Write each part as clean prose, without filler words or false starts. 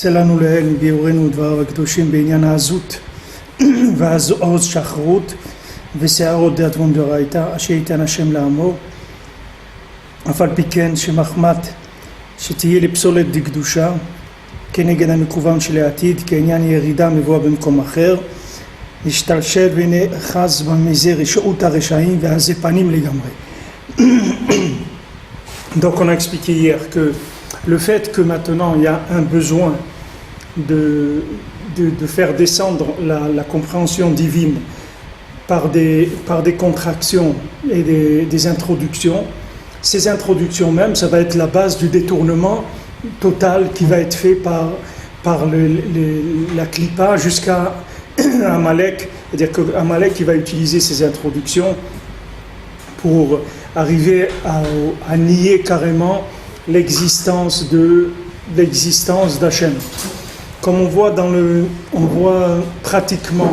עשה לנו לאל מביאורנו דבריו הקדושים בעניין העזות והעוז שחרות ושערות דאטרון דאורייתא אשר ייתן השם לעמו, אף על פי כן שמחמת שתהיה לפסולת דקדושה כנגד המקוון של העתיד, כעניין ירידה מבואה במקום אחר, נשתלשל ונאחז במזה רשעות הרשעים ועזי פנים לגמרי. Donc on a expliqué hier que le fait que maintenant il y a un besoin de faire descendre la compréhension divine par des contractions et des introductions, ces introductions même, ça va être la base du détournement total qui va être fait par la Klippa jusqu'à Amalek. C'est-à-dire qu'Amalek va utiliser ces introductions pour arriver à nier carrément l'existence d'Hachem. Comme on voit pratiquement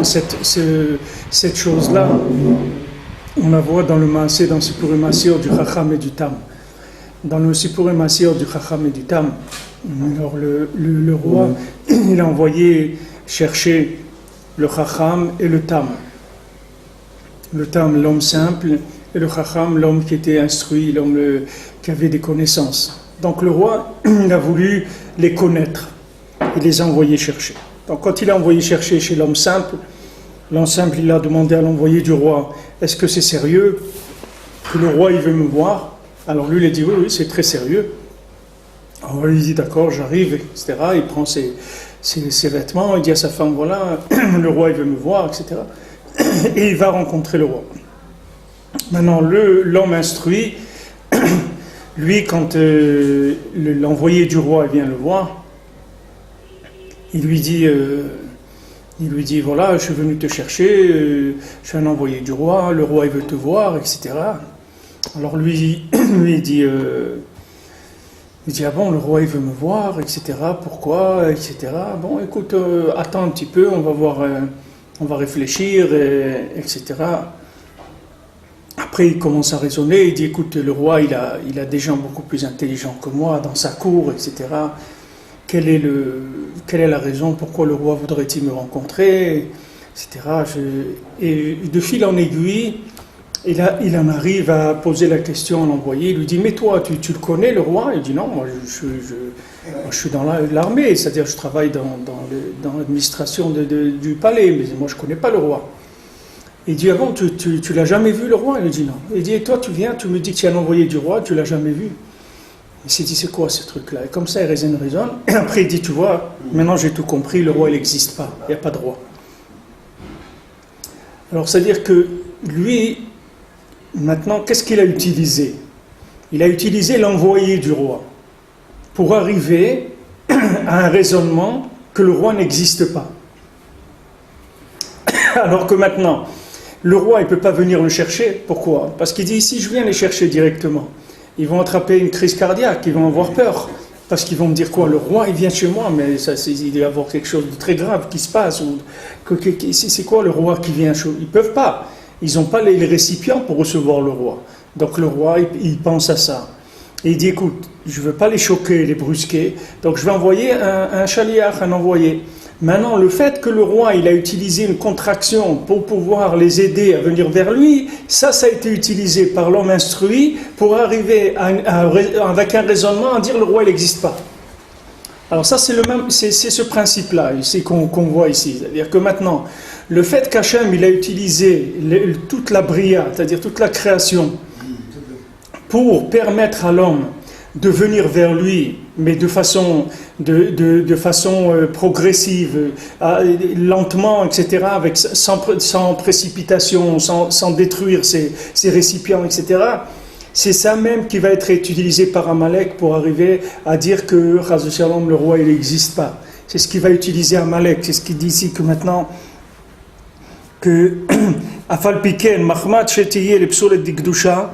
cette chose-là, on la voit dans le Maaseh, dans le Sipurim Asiyot du Chacham et du Tam. Dans le Sipurim Asiyot du Chacham et du Tam, alors le roi, il a envoyé chercher le Chacham et le Tam. Le Tam, l'homme simple, et le Chacham, l'homme qui était instruit, l'homme qui avait des connaissances. Donc le roi, il a voulu les connaître. Il les a envoyés chercher. Donc quand il a envoyé chercher chez l'homme simple, il a demandé à l'envoyé du roi, est-ce que c'est sérieux que le roi il veut me voir? Alors lui il a dit oui, c'est très sérieux. Alors lui il dit d'accord, j'arrive, etc. Il prend ses vêtements, il dit à sa femme voilà, le roi il veut me voir, etc. Et il va rencontrer le roi. Maintenant l'homme instruit, lui quand l'envoyé du roi vient le voir, il lui dit voilà, je suis venu te chercher, je suis un envoyé du roi, le roi il veut te voir, etc. Alors lui il dit ah bon, le roi il veut me voir, etc. Pourquoi, etc. Bon, écoute, attends un petit peu, on va voir, on va réfléchir, etc. Après il commence à raisonner, il dit écoute, le roi il a des gens beaucoup plus intelligents que moi dans sa cour, etc. Quelle est la raison, pourquoi le roi voudrait-il me rencontrer, etc. Et de fil en aiguille, il en arrive à poser la question à l'envoyé. Il lui dit mais toi, tu le connais le roi? Il dit non, moi je suis dans l'armée, c'est-à-dire je travaille dans l'administration du palais, mais moi je ne connais pas le roi. Il dit ah bon, tu l'as jamais vu le roi? Il lui dit non. Il dit et toi tu viens, tu me dis que tu es un envoyé du roi, tu l'as jamais vu? Il s'est dit, c'est quoi ce truc-là? Et comme ça, il raisonne. Et après, il dit, tu vois, maintenant j'ai tout compris, le roi, il n'existe pas. Il n'y a pas de roi. Alors, c'est-à-dire que lui, maintenant, qu'est-ce qu'il a utilisé? Il a utilisé l'envoyé du roi pour arriver à un raisonnement que le roi n'existe pas. Alors que maintenant, le roi, il ne peut pas venir le chercher. Pourquoi? Parce qu'il dit, si je viens les chercher directement, ils vont attraper une crise cardiaque, ils vont avoir peur, parce qu'ils vont me dire quoi? Le roi il vient chez moi, mais il doit y avoir quelque chose de très grave qui se passe. C'est quoi le roi qui vient chez eux? Ils ne peuvent pas, ils n'ont pas les récipients pour recevoir le roi. Donc le roi il pense à ça. Et il dit écoute, je ne veux pas les choquer, les brusquer, donc je vais envoyer un chaliach, un envoyé. Maintenant, le fait que le roi il a utilisé une contraction pour pouvoir les aider à venir vers lui, ça a été utilisé par l'homme instruit pour arriver avec un raisonnement à dire le roi il n'existe pas. Alors ça c'est ce principe-là ici qu'on voit ici, c'est-à-dire que maintenant le fait qu'Hachem il a utilisé toute la bria, c'est-à-dire toute la création, pour permettre à l'homme de venir vers lui, mais de façon progressive, lentement, etc., sans précipitation, sans détruire ses récipients, etc. C'est ça même qui va être utilisé par Amalek pour arriver à dire que Chas v'Shalom, le roi, il n'existe pas. C'est ce qui va utiliser Amalek. C'est ce qu'il dit ici que maintenant que Afal Piken, Mahmat Shetiye, le psolet d'Ikdusha,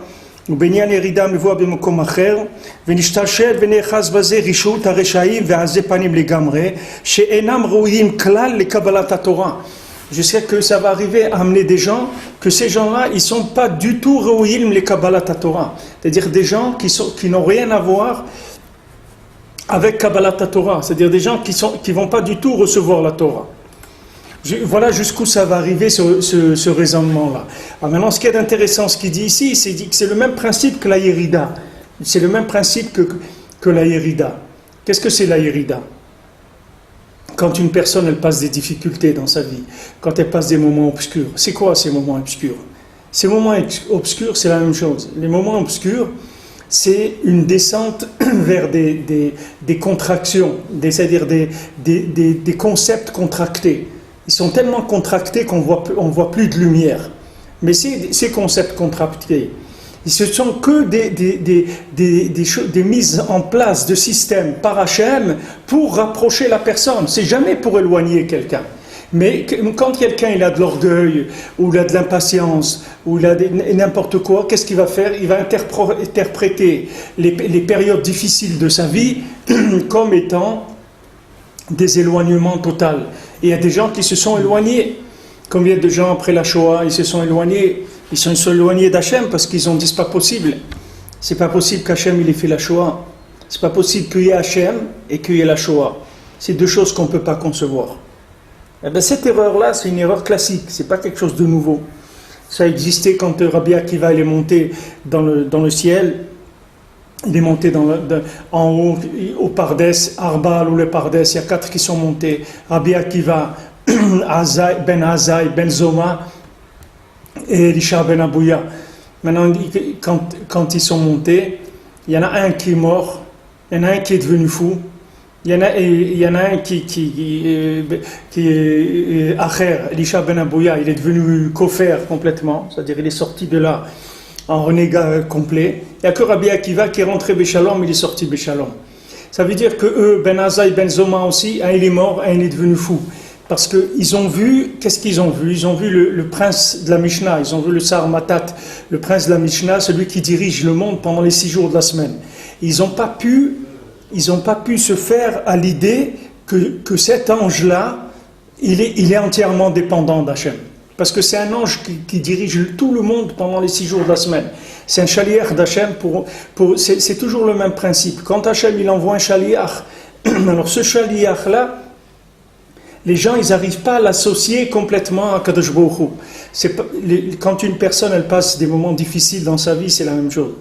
ובעניין ירידה מבואה במקום אחר, ונשתלשל ונאחז בזה רשעות הרשעים ועזי פנים לגמרי, שאינם ראויים כלל לקבלת התורה. Je sais que ça va arriver à amener des gens, que ces gens-là, ils ne sont pas du tout raouyim les Kabbalat Torah. C'est-à-dire des gens qui n'ont rien à voir avec Kabbalat Torah, c'est-à-dire des gens qui vont pas du tout recevoir la Torah. Voilà jusqu'où ça va arriver ce raisonnement-là. Alors maintenant, ce qui est intéressant, ce qu'il dit ici, c'est que c'est le même principe que la Yérida. C'est le même principe que la Yérida. Qu'est-ce que c'est la Yérida? Quand une personne, elle passe des difficultés dans sa vie, quand elle passe des moments obscurs. C'est quoi ces moments obscurs? Ces moments obscurs, c'est la même chose. Les moments obscurs, c'est une descente vers des contractions, c'est-à-dire des concepts contractés. Ils sont tellement contractés qu'on voit plus de lumière. Mais ces concepts contractés, ce sont que des mises en place de systèmes par Hachem pour rapprocher la personne. C'est jamais pour éloigner quelqu'un. Mais quand quelqu'un il a de l'orgueil, ou il a de l'impatience, ou il a n'importe quoi, qu'est-ce qu'il va faire? Il va interpréter les périodes difficiles de sa vie comme étant des éloignements totaux. Et il y a des gens qui se sont éloignés. Combien de gens après la Shoah, ils se sont éloignés? Ils sont éloignés d'Hachem parce qu'ils ont dit c'est pas possible. C'est pas possible qu'Hachem il ait fait la Shoah. C'est pas possible qu'il y ait Hachem et qu'il y ait la Shoah. C'est deux choses qu'on ne peut pas concevoir. Eh bien, cette erreur-là, c'est une erreur classique. C'est pas quelque chose de nouveau. Ça existait quand Rabbi Akiva il est monté dans le ciel. Il est monté en haut, au Pardes, Arbal ou le Pardes, il y a 4 qui sont montés. Rabbi Akiva, Ben Azai, Ben Zoma et Elisha Ben Abouya. Maintenant, quand ils sont montés, il y en a un qui est mort, il y en a un qui est devenu fou, il y en a un qui est Acher, Elisha Ben Abouya, il est devenu kofer complètement, c'est-à-dire il est sorti de là en renégat complet. Il n'y a que Rabbi Akiva qui est rentré Béchalom, il est sorti Béchalom. Ça veut dire que eux, Ben Azai, Ben Zoma aussi, un il est mort, un il est devenu fou. Parce qu'ils ont vu, qu'est-ce qu'ils ont vu? Ils ont vu le prince de la Mishnah, ils ont vu le Sar Matat, le prince de la Mishnah, celui qui dirige le monde pendant les 6 jours de la semaine. Ils n'ont pas pu se faire à l'idée que cet ange-là, il est entièrement dépendant d'Hachem. Parce que c'est un ange qui dirige tout le monde pendant les 6 jours de la semaine. C'est un shaliach d'Hachem. C'est toujours le même principe. Quand Hachem il envoie un shaliach, alors ce shaliach-là, les gens ils n'arrivent pas à l'associer complètement à Kadosh Baruch Hu. Quand une personne elle passe des moments difficiles dans sa vie, c'est la même chose.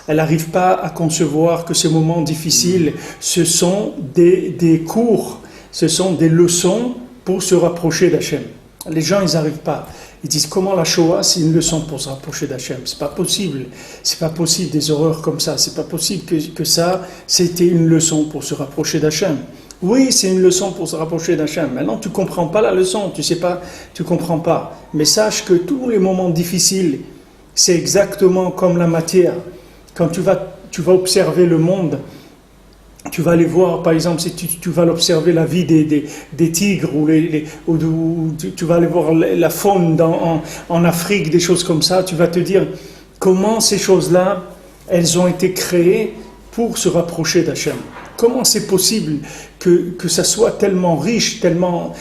Elle n'arrive pas à concevoir que ces moments difficiles, ce sont des cours, ce sont des leçons pour se rapprocher d'Hachem. Les gens, ils n'arrivent pas. Ils disent comment la Shoah, c'est une leçon pour se rapprocher d'Hachem. C'est pas possible. C'est pas possible des horreurs comme ça. C'est pas possible que ça, c'était une leçon pour se rapprocher d'Hachem. Oui, c'est une leçon pour se rapprocher d'Hachem. Maintenant, tu comprends pas la leçon. Tu sais pas, tu comprends pas. Mais sache que tous les moments difficiles, c'est exactement comme la matière. Quand tu vas observer le monde, tu vas aller voir, par exemple, si tu vas observer la vie des tigres ou tu vas aller voir la faune en Afrique, des choses comme ça, tu vas te dire comment ces choses-là, elles ont été créées pour se rapprocher d'Hachem. Comment c'est possible que ça soit tellement riche, tellement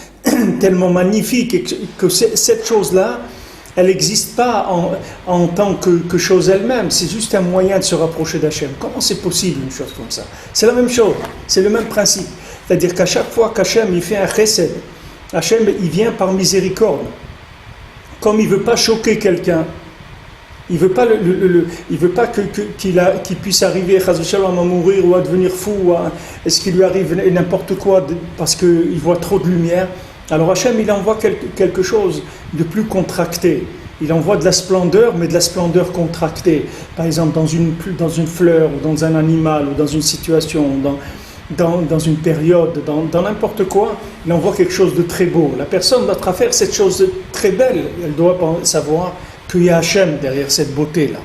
magnifique, et que cette chose-là, elle n'existe pas en tant que chose elle-même, c'est juste un moyen de se rapprocher d'Hachem. Comment c'est possible une chose comme ça? C'est la même chose, c'est le même principe. C'est-à-dire qu'à chaque fois qu'Hachem il fait un chesed, Hachem il vient par miséricorde. Comme il ne veut pas choquer quelqu'un, il ne veut pas qu'il puisse arriver à mourir ou à devenir fou, ou est-ce qu'il lui arrive n'importe quoi parce qu'il voit trop de lumière. Alors Hachem, il envoie quelque chose de plus contracté. Il envoie de la splendeur, mais de la splendeur contractée. Par exemple, dans une fleur, ou dans un animal, ou dans une situation, dans une période, dans n'importe quoi, il envoie quelque chose de très beau. La personne doit faire cette chose de très belle. Elle doit savoir qu'il y a Hachem derrière cette beauté-là.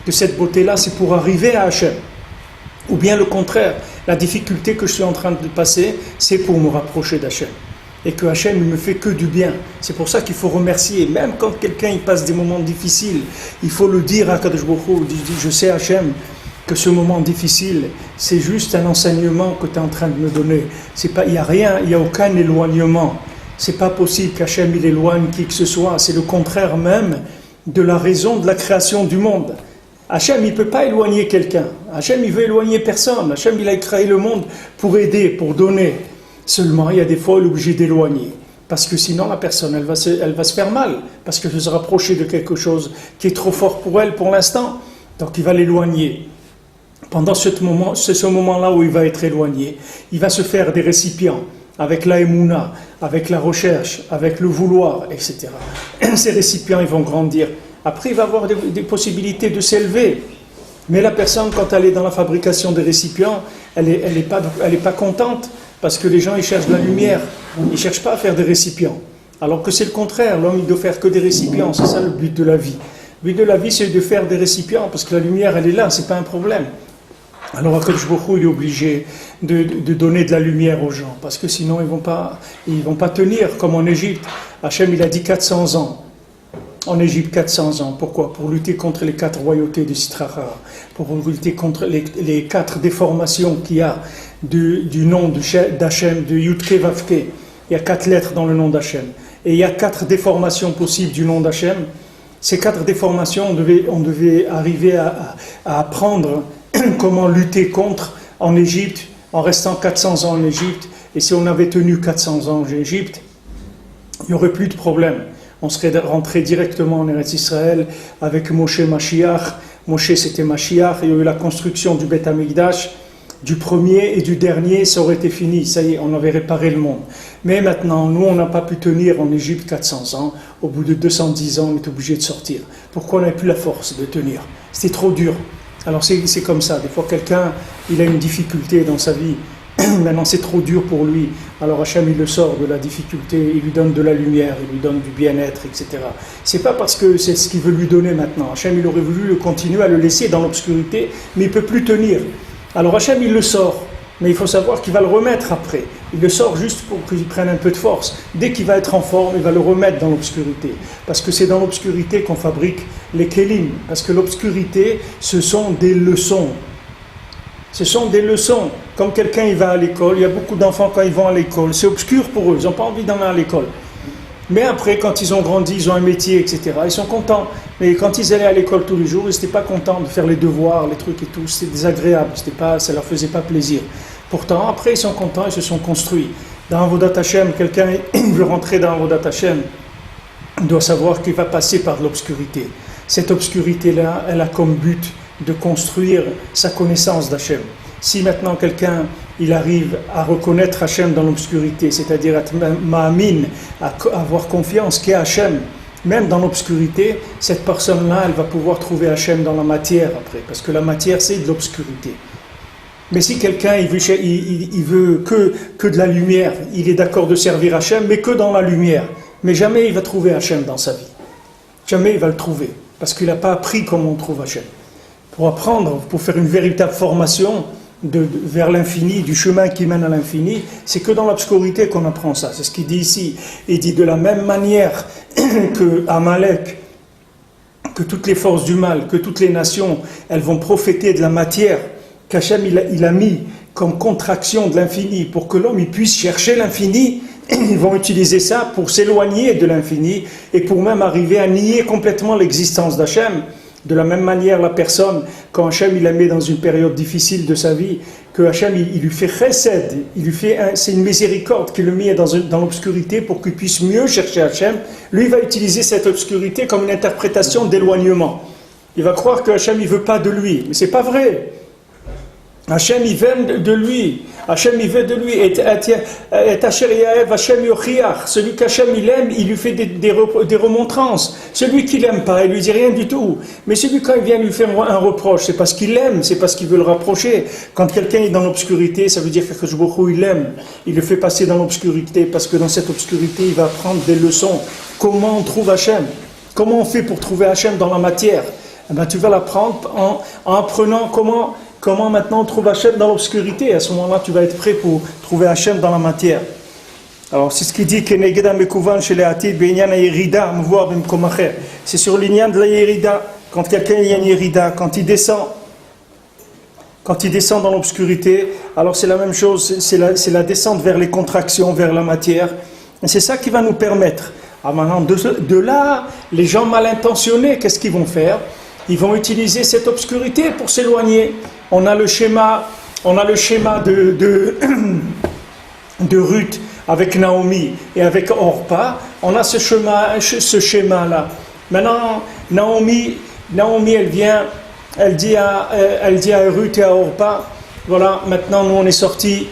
Que cette beauté-là, c'est pour arriver à Hachem. Ou bien le contraire, la difficulté que je suis en train de passer, c'est pour me rapprocher d'Hachem. Et que Hachem ne me fait que du bien. C'est pour ça qu'il faut remercier. Même quand quelqu'un il passe des moments difficiles, il faut le dire à Kadosh Baruch Hu. Je sais Hachem que ce moment difficile, c'est juste un enseignement que tu es en train de me donner. Il n'y a rien, il n'y a aucun éloignement. C'est pas possible qu'Hachem il éloigne qui que ce soit. C'est le contraire même de la raison de la création du monde. Hachem, il ne peut pas éloigner quelqu'un. Hachem, il veut éloigner personne. Hachem, il a créé le monde pour aider, pour donner. Seulement, il y a des fois, il est obligé d'éloigner. Parce que sinon, la personne, elle va se faire mal. Parce qu'elle va se rapprocher de quelque chose qui est trop fort pour elle pour l'instant. Donc, il va l'éloigner. Pendant ce moment-là où il va être éloigné, il va se faire des récipients avec la émouna, avec la recherche, avec le vouloir, etc. Ces récipients, ils vont grandir. Après, il va avoir des possibilités de s'élever. Mais la personne, quand elle est dans la fabrication des récipients, elle n'est pas contente parce que les gens, ils cherchent de la lumière. Ils ne cherchent pas à faire des récipients. Alors que c'est le contraire. L'homme, il doit faire que des récipients. C'est ça le but de la vie. Le but de la vie, c'est de faire des récipients parce que la lumière, elle est là. Ce n'est pas un problème. Alors Akadosh Baruch Hu, il est obligé de donner de la lumière aux gens parce que sinon, ils vont pas tenir comme en Égypte. Hachem, il a dit 400 ans. En Égypte, 400 ans. Pourquoi? Pour lutter contre les 4 royautés du Sitrachara, pour lutter contre les 4 déformations qu'il y a du nom d'Hachem, de Yudke Vavke. Il y a 4 lettres dans le nom d'Hachem. Et il y a 4 déformations possibles du nom d'Hachem. Ces 4 déformations, on devait arriver à apprendre comment lutter contre en Égypte, en restant 400 ans en Égypte. Et si on avait tenu 400 ans en Égypte, il n'y aurait plus de problème. On serait rentré directement en Eretz Israël avec Moshe Mashiach. Moshe, c'était Mashiach. Il y a eu la construction du Beth Amikdash. Du premier et du dernier, ça aurait été fini. Ça y est, on avait réparé le monde. Mais maintenant, nous, on n'a pas pu tenir en Égypte 400 ans. Au bout de 210 ans, on est obligé de sortir. Pourquoi on n'a plus la force de tenir? C'était trop dur. Alors c'est comme ça. Des fois, quelqu'un, il a une difficulté dans sa vie. Maintenant, c'est trop dur pour lui. Alors Hachem, il le sort de la difficulté, il lui donne de la lumière, il lui donne du bien-être, etc. C'est pas parce que c'est ce qu'il veut lui donner maintenant. Hachem, il aurait voulu le continuer à le laisser dans l'obscurité, mais il ne peut plus tenir. Alors Hachem, il le sort, mais il faut savoir qu'il va le remettre après. Il le sort juste pour qu'il prenne un peu de force. Dès qu'il va être en forme, il va le remettre dans l'obscurité. Parce que c'est dans l'obscurité qu'on fabrique les kélim. Parce que l'obscurité, ce sont des leçons. Ce sont des leçons. Comme quelqu'un il va à l'école, il y a beaucoup d'enfants quand ils vont à l'école, c'est obscur pour eux, ils n'ont pas envie d'aller à l'école. Mais après, quand ils ont grandi, ils ont un métier, etc., ils sont contents. Mais quand ils allaient à l'école tous les jours, ils n'étaient pas contents de faire les devoirs, les trucs et tout, c'était désagréable, ça ne leur faisait pas plaisir. Pourtant, après, ils sont contents, ils se sont construits. Dans Avodat Hashem, quelqu'un veut rentrer dans Avodat Hashem, il doit savoir qu'il va passer par l'obscurité. Cette obscurité-là, elle a comme but de construire sa connaissance d'Hachem. Si maintenant quelqu'un il arrive à reconnaître Hachem dans l'obscurité, c'est-à-dire à ma'amin, à avoir confiance qu'il y a Hachem, même dans l'obscurité, cette personne-là, elle va pouvoir trouver Hachem dans la matière après, parce que la matière, c'est de l'obscurité. Mais si quelqu'un il veut que de la lumière, il est d'accord de servir Hachem, mais que dans la lumière, mais jamais il va trouver Hachem dans sa vie. Jamais il va le trouver, parce qu'il n'a pas appris comment on trouve Hachem. Pour apprendre, pour faire une véritable formation vers l'infini, du chemin qui mène à l'infini, c'est que dans l'obscurité qu'on apprend ça. C'est ce qu'il dit ici. Il dit de la même manière que Amalek, que toutes les forces du mal, que toutes les nations, elles vont profiter de la matière qu'Hachem il a mis comme contraction de l'infini pour que l'homme il puisse chercher l'infini. Ils vont utiliser ça pour s'éloigner de l'infini et pour même arriver à nier complètement l'existence d'Hachem. De la même manière, la personne, quand Hachem il la met dans une période difficile de sa vie, que Hachem il lui fait chesed, c'est une miséricorde qui le met dans l'obscurité pour qu'il puisse mieux chercher Hachem, lui il va utiliser cette obscurité comme une interprétation d'éloignement. Il va croire que Hachem il veut pas de lui, mais c'est pas vrai. Hachem il veut de lui. Hachem il veut de lui. Et Asher Yaev Hachem Yochiach. Celui qu'Hachem il aime, il lui fait des remontrances. Celui qu'il n'aime pas, il lui dit rien du tout. Mais celui quand il vient lui faire un reproche, c'est parce qu'il l'aime, c'est parce qu'il veut le rapprocher. Quand quelqu'un est dans l'obscurité, ça veut dire que Jbochou il l'aime. Il le fait passer dans l'obscurité parce que dans cette obscurité, il va apprendre des leçons. Comment on trouve Hachem? Comment on fait pour trouver Hachem dans la matière? Eh ben, tu vas l'apprendre en apprenant comment maintenant on trouve Hachem dans l'obscurité. À ce moment-là, tu vas être prêt pour trouver Hachem dans la matière. Alors, c'est ce qu'il dit c'est sur l'ignan de la Yerida. Quand quelqu'un il y a une Yerida, quand il descend dans l'obscurité, alors c'est la même chose, c'est la descente vers les contractions, vers la matière. Et c'est ça qui va nous permettre. Alors maintenant, de là, les gens mal intentionnés, qu'est-ce qu'ils vont faire? ils vont utiliser cette obscurité pour s'éloigner. On a le schéma de Ruth avec Naomi et avec Orpa. On a ce schéma-là. Maintenant, Naomi, elle vient, elle dit à Ruth et à Orpa, voilà, maintenant nous on est sortis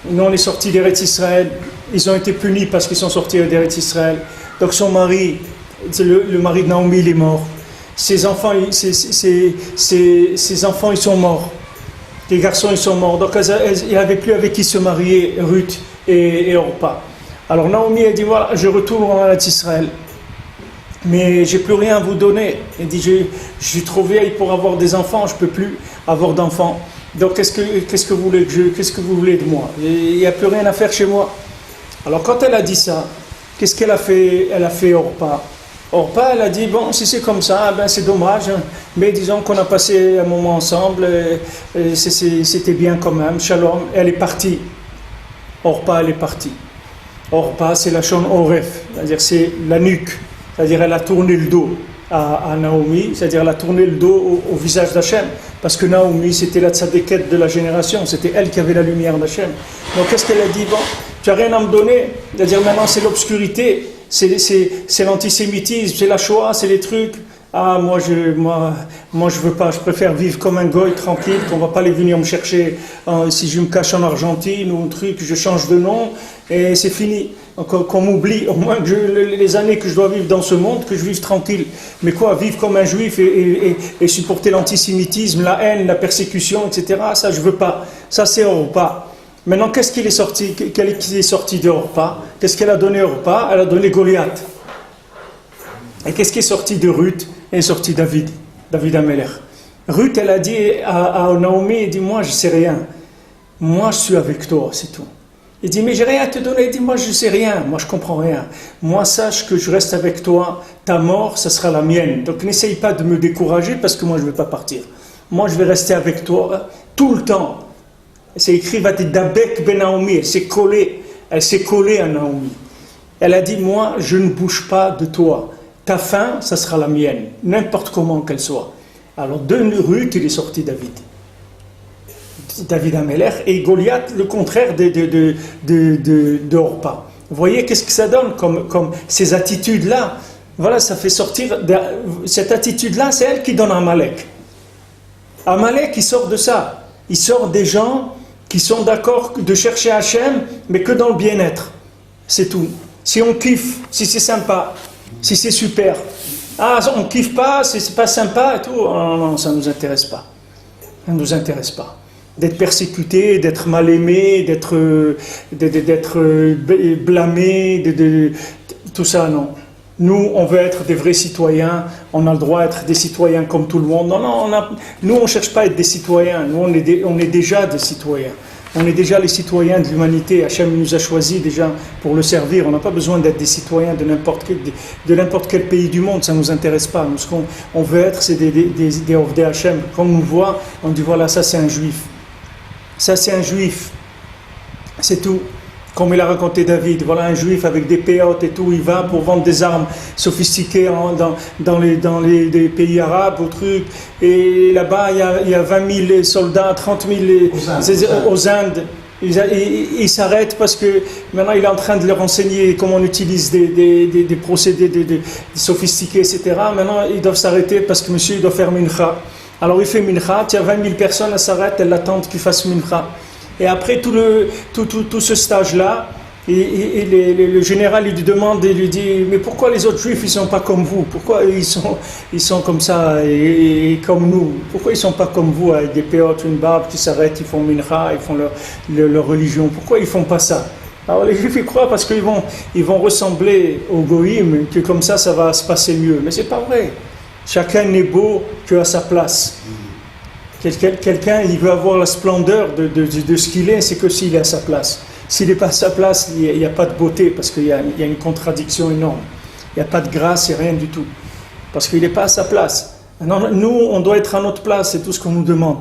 d'Eretz Israël. Ils ont été punis parce qu'ils sont sortis d'Eretz Israël. Donc son mari, le mari de Naomi, il est mort. Ses enfants, ils sont morts. Les garçons, ils sont morts. Donc il n'y avait plus avec qui se marier, Ruth et Orpa. Alors Naomi, elle dit, voilà, je retourne en Eretz Israël. Mais j'ai plus rien à vous donner. Elle dit, je suis trop vieille pour avoir des enfants, je peux plus avoir d'enfants. Donc qu'est-ce que vous voulez de moi? Il n'y a plus rien à faire chez moi. Alors quand elle a dit ça, qu'est-ce qu'elle a fait? Elle a fait Orpa. Orpa, elle a dit, bon, si c'est comme ça, ben c'est dommage, hein, mais disons qu'on a passé un moment ensemble, c'était bien quand même, shalom. Elle est partie. Orpa, elle est partie. Orpa, c'est la shon oref, c'est-à-dire c'est la nuque. C'est-à-dire elle a tourné le dos à Naomi, c'est-à-dire elle a tourné le dos au visage d'Hachem, parce que Naomi c'était la tzadékette de la génération, c'était elle qui avait la lumière d'Hachem. Donc qu'est-ce qu'elle a dit? Bon, tu n'as rien à me donner, c'est-à-dire maintenant c'est l'obscurité, c'est l'antisémitisme, c'est la Shoah, c'est les trucs. Ah, moi je veux pas, je préfère vivre comme un goy tranquille, qu'on va pas aller venir me chercher si je me cache en Argentine ou un truc, je change de nom et c'est fini. Qu'on m'oublie, au moins que les années que je dois vivre dans ce monde, que je vive tranquille. Mais quoi, vivre comme un juif et supporter l'antisémitisme, la haine, la persécution, etc., ça je veux pas. Ça c'est Orpa. Maintenant, qu'est-ce qui est sorti de Orpa? Qu'est-ce qu'elle a donné Orpa? Elle a donné Goliath. Et qu'est-ce qui est sorti de Ruth? Elle est sorti David Amelech. Ruth, elle a dit à Naomi, elle dit, moi je sais rien. Moi je suis avec toi, c'est tout. Il dit, mais j'ai rien à te donner. Il dit, moi je sais rien, moi je comprends rien. Moi sache que je reste avec toi, ta mort, ça sera la mienne. Donc n'essaye pas de me décourager parce que moi je ne vais pas partir. Moi je vais rester avec toi tout le temps. C'est écrit, Vatidabek ben Naomi, elle s'est collée à Naomi. Elle a dit, moi je ne bouge pas de toi. Ta fin, ça sera la mienne, n'importe comment qu'elle soit. Alors de Ruth, il est sorti David Amelech, et Goliath, le contraire de Orpa. Vous voyez qu'est-ce que ça donne comme ces attitudes-là? Voilà, ça fait sortir, cette attitude-là, c'est elle qui donne Amalek. Amalek, il sort de ça. Il sort des gens qui sont d'accord de chercher Hachem, mais que dans le bien-être. C'est tout. Si on kiffe, si c'est sympa, si c'est super. Ah, on kiffe pas, c'est pas sympa et tout. Oh, non, ça ne nous intéresse pas. Ça ne nous intéresse pas. D'être persécuté, d'être mal aimé, d'être blâmé, tout ça, non. Nous, on veut être des vrais citoyens, on a le droit d'être des citoyens comme tout le monde. Non, nous, on ne cherche pas à être des citoyens, nous, on est déjà des citoyens. On est déjà les citoyens de l'humanité. Hachem nous a choisis déjà pour le servir. On n'a pas besoin d'être des citoyens de n'importe quel pays du monde. Ça ne nous intéresse pas. Nous, ce qu'on veut être, c'est des Ovdei Hachem. Quand on nous voit, on dit voilà, ça c'est un juif. Ça c'est un juif. C'est tout. Comme il a raconté David, voilà un juif avec des péotes et tout, il va pour vendre des armes sophistiquées dans les pays arabes, au truc. Et là-bas, il y a 20 000 soldats, 30 000 aux Indes. Il s'arrête parce que maintenant il est en train de leur enseigner comment on utilise des procédés sophistiqués, etc. Maintenant, ils doivent s'arrêter parce que monsieur, il doit faire mincha. Alors il fait mincha, il y a 20 000 personnes, elles s'arrêtent, elles l'attendent qu'il fasse mincha. Et après tout ce stage-là, le général il lui demande, il lui dit, mais pourquoi les autres juifs ils sont pas comme vous? Pourquoi ils sont comme ça et comme nous? Pourquoi ils sont pas comme vous avec des péotes, une barbe qui s'arrêtent, ils font mincha, ils font leur religion? Pourquoi ils font pas ça? Alors les juifs ils croient parce qu'ils vont ressembler aux goïms, que comme ça va se passer mieux. Mais c'est pas vrai. Chacun n'est beau qu'à sa place. Quelqu'un, il veut avoir la splendeur de ce qu'il est, c'est que s'il est à sa place. S'il n'est pas à sa place, il n'y a pas de beauté, parce qu'il y a une contradiction énorme. Il n'y a pas de grâce, il n'y a rien du tout. Parce qu'il n'est pas à sa place. Alors, nous, on doit être à notre place, c'est tout ce qu'on nous demande.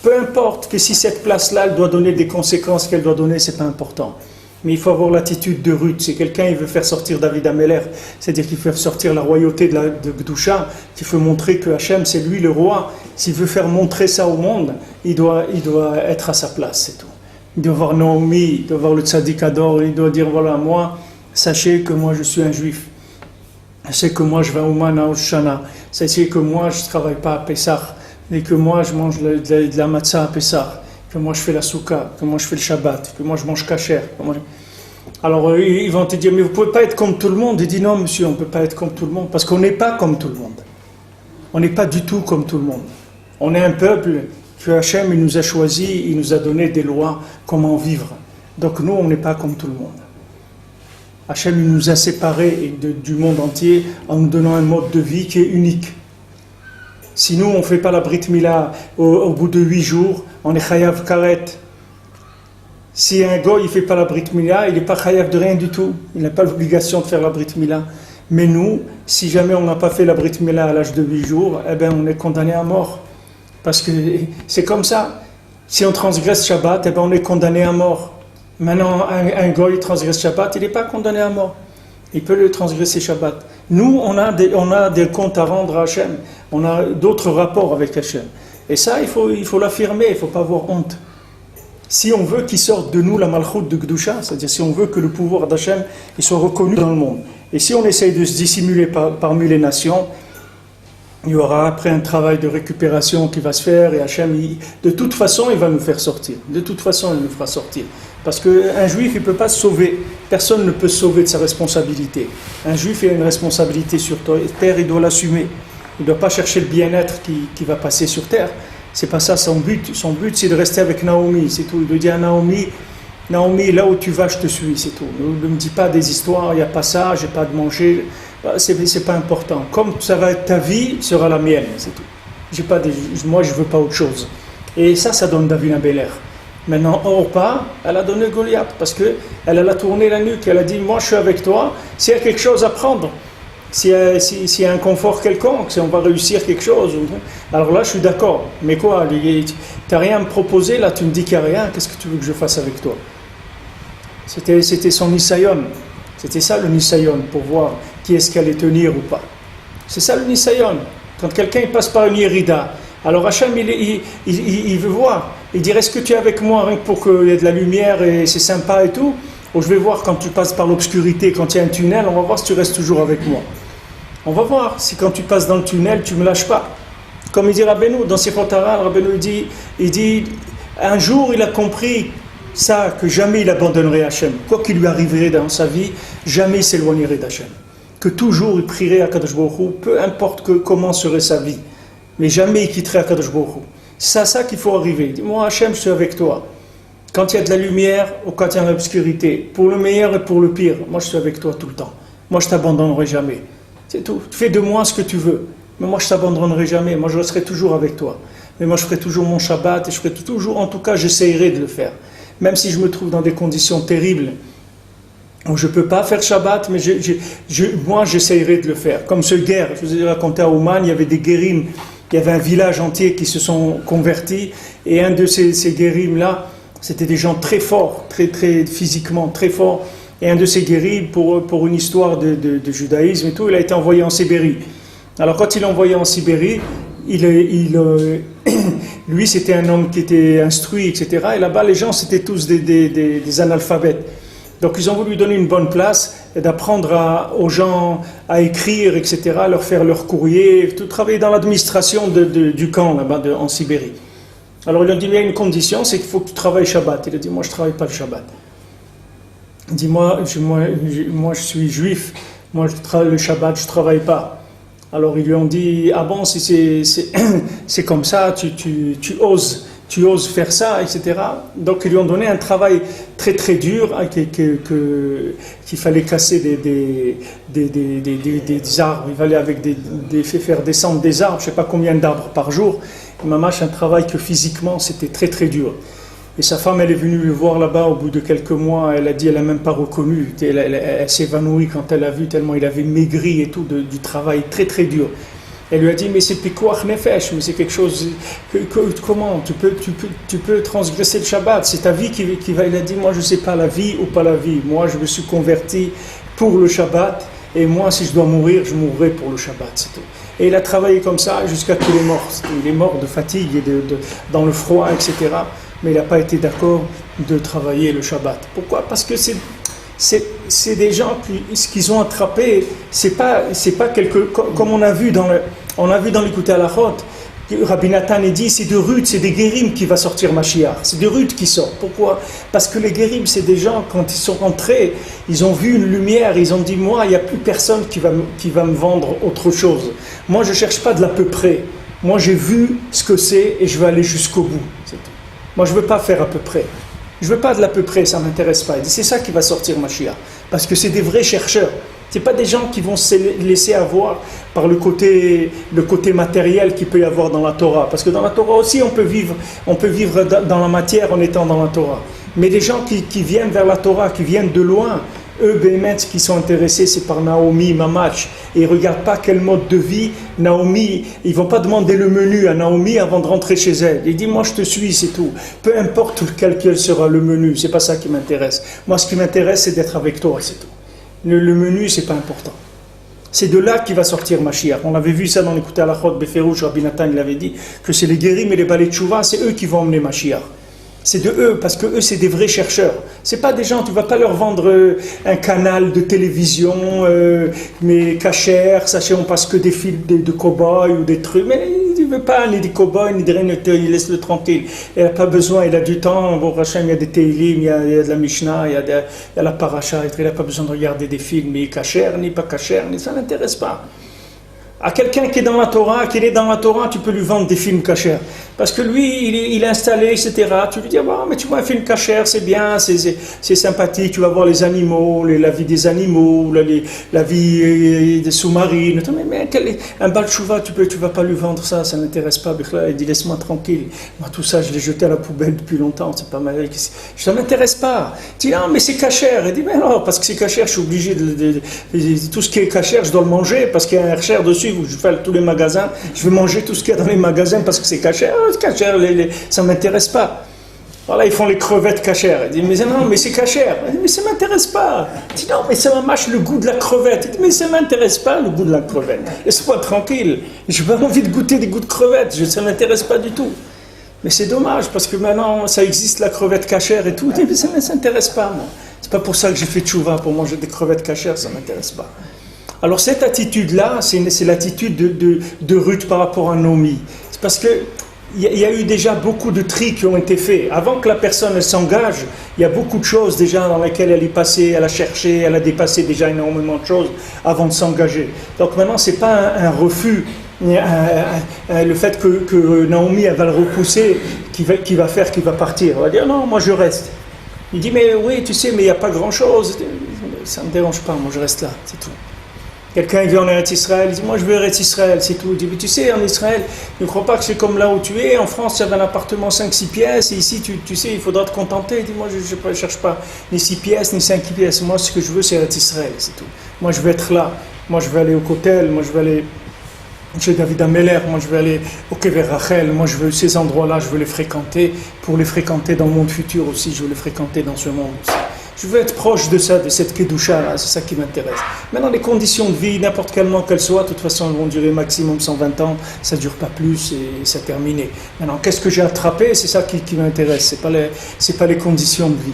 Peu importe que si cette place-là, elle doit donner des conséquences qu'elle doit donner, c'est pas important. Mais il faut avoir l'attitude de Ruth. Si quelqu'un il veut faire sortir David Améler, c'est-à-dire qu'il veut faire sortir la royauté de Gdusha, qu'il veut montrer que Hachem c'est lui le roi, s'il veut faire montrer ça au monde, il doit être à sa place, c'est tout. Il doit voir Naomi, il doit voir le Tzaddik Ador, il doit dire voilà, moi, sachez que moi je suis un juif. Sachez que moi je vais au Man à Hoshana. Sachez que moi je ne travaille pas à Pessah, et que moi je mange de la matzah à Pessah. Que moi je fais la souka, que moi je fais le Shabbat, que moi je mange kasher. Alors ils vont te dire, mais vous ne pouvez pas être comme tout le monde. Il dit, non monsieur, on ne peut pas être comme tout le monde, parce qu'on n'est pas comme tout le monde. On n'est pas du tout comme tout le monde. On est un peuple que Hachem il nous a choisi, il nous a donné des lois, comment vivre. Donc nous, on n'est pas comme tout le monde. Hachem il nous a séparés du monde entier en nous donnant un mode de vie qui est unique. Si nous, on ne fait pas la Brit Mila au bout de 8 jours, on est chayav karet. Si un goy ne fait pas la Brit Mila, il n'est pas chayav de rien du tout. Il n'a pas l'obligation de faire la Brit Mila. Mais nous, si jamais on n'a pas fait la Brit Mila à l'âge de 8 jours, eh bien on est condamné à mort. Parce que c'est comme ça. Si on transgresse Shabbat, eh bien on est condamné à mort. Maintenant, un goy transgresse Shabbat, il n'est pas condamné à mort. Il peut le transgresser Shabbat. Nous, on a des comptes à rendre à Hachem. On a d'autres rapports avec Hachem. Et ça, il faut l'affirmer, il ne faut pas avoir honte. Si on veut qu'il sorte de nous la malchoute de Gdusha, c'est-à-dire si on veut que le pouvoir d'Hachem il soit reconnu dans le monde, et si on essaye de se dissimuler parmi les nations, il y aura après un travail de récupération qui va se faire, et Hachem, de toute façon, il va nous faire sortir. De toute façon, il nous fera sortir. Parce qu'un juif, il ne peut pas se sauver. Personne ne peut se sauver de sa responsabilité. Un juif, il a une responsabilité sur terre, il doit l'assumer. Il ne doit pas chercher le bien-être qui va passer sur terre. C'est pas ça son but. Son but, c'est de rester avec Naomi, c'est tout. Il doit dire à Naomi, là où tu vas, je te suis, c'est tout. Ne me dis pas des histoires, il n'y a pas ça, j'ai pas de manger. C'est pas important. Comme ça va être ta vie, sera la mienne, c'est tout. Moi, je veux pas autre chose. Et ça donne David Améler. Maintenant, Orpa, elle a donné Goliath parce qu'elle a tourné la nuque. Elle a dit, moi je suis avec toi, s'il y a quelque chose à prendre, s'il y a un confort quelconque, si on va réussir quelque chose, alors là je suis d'accord. Mais quoi, tu n'as rien à me proposer, là tu me dis qu'il n'y a rien, qu'est-ce que tu veux que je fasse avec toi? C'était son Nisayon. C'était ça le Nisayon, pour voir qui est-ce qu'elle allait tenir ou pas. C'est ça le Nisayon. Quand quelqu'un il passe par une Yerida, alors Hachem il veut voir. Il dit, est-ce que tu es avec moi rien que pour qu'il y ait de la lumière et c'est sympa et tout? Ou je vais voir quand tu passes par l'obscurité, quand il y a un tunnel, on va voir si tu restes toujours avec moi. On va voir si quand tu passes dans le tunnel, tu ne me lâches pas. Comme il dit Rabbeinu, dans Sichot Haran, Rabbeinu il dit, un jour il a compris ça, que jamais il abandonnerait Hachem. Quoi qu'il lui arriverait dans sa vie, jamais il s'éloignerait d'Hachem. Que toujours il prierait à Kadosh Baruch Hu, peu importe comment serait sa vie. Mais jamais il quitterait Akadosh Baruch Hu. C'est à ça qu'il faut arriver. Dis-moi, Hachem, je suis avec toi. Quand il y a de la lumière ou quand il y a de l'obscurité, pour le meilleur et pour le pire, moi je suis avec toi tout le temps. Moi je ne t'abandonnerai jamais. C'est tout. Fais de moi ce que tu veux. Mais moi je ne t'abandonnerai jamais. Moi je serai toujours avec toi. Mais moi je ferai toujours mon Shabbat et je ferai toujours, en tout cas j'essayerai de le faire. Même si je me trouve dans des conditions terribles où je ne peux pas faire Shabbat, mais moi j'essayerai de le faire. Comme ce guerre, je vous ai raconté à Ouman, il y avait des guérims. Il y avait un village entier qui se sont convertis et un de ces guérims-là, c'était des gens très forts, très physiquement très forts. Et un de ces guérims, pour une histoire de judaïsme et tout, il a été envoyé en Sibérie. Alors quand il est envoyé en Sibérie, lui c'était un homme qui était instruit, etc. Et là-bas les gens c'était tous des analphabètes. Donc ils ont voulu lui donner une bonne place et d'apprendre aux gens à écrire, etc., leur faire leur courrier, tout travailler dans l'administration du camp là-bas en Sibérie. Alors ils lui ont dit, mais il y a une condition, c'est qu'il faut que tu travailles Shabbat. Il a dit, moi je ne travaille pas le Shabbat. Il dit, moi je suis juif, moi le Shabbat je ne travaille pas. Alors ils lui ont dit, ah bon, si c'est comme ça, tu oses faire ça, etc. Donc ils lui ont donné un travail très très dur, qu'il fallait casser des arbres, il fallait faire descendre des arbres, je ne sais pas combien d'arbres par jour. Mamash, un travail que physiquement c'était très très dur. Et sa femme, elle est venue le voir là-bas au bout de quelques mois, elle a dit, elle n'a même pas reconnu, elle s'est évanouie quand elle a vu, tellement il avait maigri et tout, du travail très très dur. Elle lui a dit, mais c'est pikuach nefesh, mais c'est quelque chose, comment tu peux transgresser le Shabbat, c'est ta vie qui va. Il a dit, moi je ne sais pas la vie ou pas la vie, moi je me suis converti pour le Shabbat, et moi si je dois mourir, je mourrai pour le Shabbat, c'est tout. Et il a travaillé comme ça jusqu'à qu'il est mort. Il est mort de fatigue et dans le froid, etc. Mais il n'a pas été d'accord de travailler le Shabbat. Pourquoi? Parce que c'est des gens ce qu'ils ont attrapé, c'est pas comme on a vu dans l'écouté à la Chot, Rabbi Nathan dit c'est de Ruth, c'est des Guérim qui va sortir Mashiach, c'est de Ruth qui sort. Pourquoi? Parce que les Guérim, c'est des gens, quand ils sont rentrés, ils ont vu une lumière, ils ont dit moi, il n'y a plus personne qui va me vendre autre chose. Moi, je ne cherche pas de l'à peu près. Moi, j'ai vu ce que c'est et je veux aller jusqu'au bout. C'est tout. Moi, je ne veux pas faire à peu près. Je ne veux pas de l'à peu près, ça ne m'intéresse pas. Il dit, c'est ça qui va sortir Mashiach. Parce que c'est des vrais chercheurs. Ce n'est pas des gens qui vont se laisser avoir par le côté matériel qu'il peut y avoir dans la Torah. Parce que dans la Torah aussi, on peut vivre dans la matière en étant dans la Torah. Mais les gens qui viennent vers la Torah, qui viennent de loin, eux, Béhémet, qui sont intéressés, c'est par Naomi, Mamach. Et ils ne regardent pas quel mode de vie. Naomi, ils ne vont pas demander le menu à Naomi avant de rentrer chez elle. Il dit, moi je te suis, c'est tout. Peu importe quel sera le menu, c'est pas ça qui m'intéresse. Moi, ce qui m'intéresse, c'est d'être avec toi, c'est tout. Le menu, c'est pas important. C'est de là qu'il va sortir Mashiach. On avait vu ça dans l'écouté à la Chot, Beferouch, Rabbi Nathan, il avait dit que c'est les Guérim et les Balei Tchouva, c'est eux qui vont emmener Mashiach. C'est de eux, parce que eux, c'est des vrais chercheurs. C'est pas des gens, tu vas pas leur vendre un canal de télévision, mais cachère, sachez, on passe que des films de cow-boys ou des trucs. Mais il ne veut pas ni des cow-boys, ni de rien, il laisse-le tranquille. Il n'a pas besoin, il a du temps. Bon, Rachem, il y a des Teilim, il y a de la Mishnah, il y a la Paracha, il n'a pas besoin de regarder des films, ni cachère, ni pas cachère, ça ne l'intéresse pas. À quelqu'un qui est dans la Torah, tu peux lui vendre des films cachers. Parce que lui, il est installé, etc. Tu lui dis, oh, mais tu vois un film cacher, c'est bien, c'est sympathique, tu vas voir les animaux, la vie des animaux, la vie des sous-marines. Mais un Baal Tshuva, tu vas pas lui vendre ça, ça n'intéresse pas. Il dit, laisse-moi tranquille. Moi, tout ça, je l'ai jeté à la poubelle depuis longtemps, c'est pas mal. Ça m'intéresse pas. Tu dis, non, mais c'est cacher. Il dit, mais non, parce que c'est cacher, je suis obligé tout ce qui est cacher, je dois le manger, parce qu'il y a un recherche dessus. Je vais faire tous les magasins, je vais manger tout ce qu'il y a dans les magasins parce que c'est cachère. Ça ne m'intéresse pas. Voilà, ils font les crevettes cachères. Il dit, mais non, mais c'est cachère. Il dit, mais ça ne m'intéresse pas. Il dit, non, mais ça mâche le goût de la crevette. Il dit, mais ça ne m'intéresse pas, le goût de la crevette. Laisse-moi tranquille. Je n'ai pas envie de goûter des goûts de crevettes. Ça ne m'intéresse pas du tout. Mais c'est dommage, parce que maintenant, ça existe, la crevette cachère et tout. Il dit, mais ça ne m'intéresse pas, moi. C'est pas pour ça que j'ai fait tchouva, pour manger des crevettes cachères, ça ne m'intéresse pas. Alors cette attitude-là, c'est l'attitude de Ruth par rapport à Naomi. C'est parce que il y a eu déjà beaucoup de tris qui ont été faits. Avant que la personne s'engage, il y a beaucoup de choses déjà dans lesquelles elle est passée, elle a cherché, elle a dépassé déjà énormément de choses avant de s'engager. Donc maintenant, ce n'est pas un refus, le fait que Naomi elle va le repousser, qui va partir. Elle va dire non, moi je reste. Il dit mais oui, tu sais, mais il n'y a pas grand-chose. Ça ne me dérange pas, moi je reste là, c'est tout. Quelqu'un vient en Eretz Israël, il dit moi je veux Eretz Israël, c'est tout. Il dit mais tu sais, en Israël, ne crois pas que c'est comme là où tu es. En France, tu avais un appartement 5-6 pièces, et ici, tu sais, il faudra te contenter. Il dit moi je ne cherche pas ni 6 pièces, ni 5 pièces. Moi, ce que je veux, c'est Eretz Israël, c'est tout. Moi, je veux être là. Moi, je veux aller au Kotel, moi, je veux aller chez David Ameller, moi, je veux aller au Kever Rachel. Moi, je veux ces endroits-là, je veux les fréquenter. Pour les fréquenter dans le monde futur aussi, je veux les fréquenter dans ce monde aussi. Je veux être proche de ça, de cette Kedusha-là, c'est ça qui m'intéresse. Maintenant, les conditions de vie, n'importe quellement qu'elles soient, de toute façon, elles vont durer maximum 120 ans, ça ne dure pas plus et c'est terminé. Maintenant, qu'est-ce que j'ai attrapé? C'est ça qui m'intéresse, c'est pas les conditions de vie.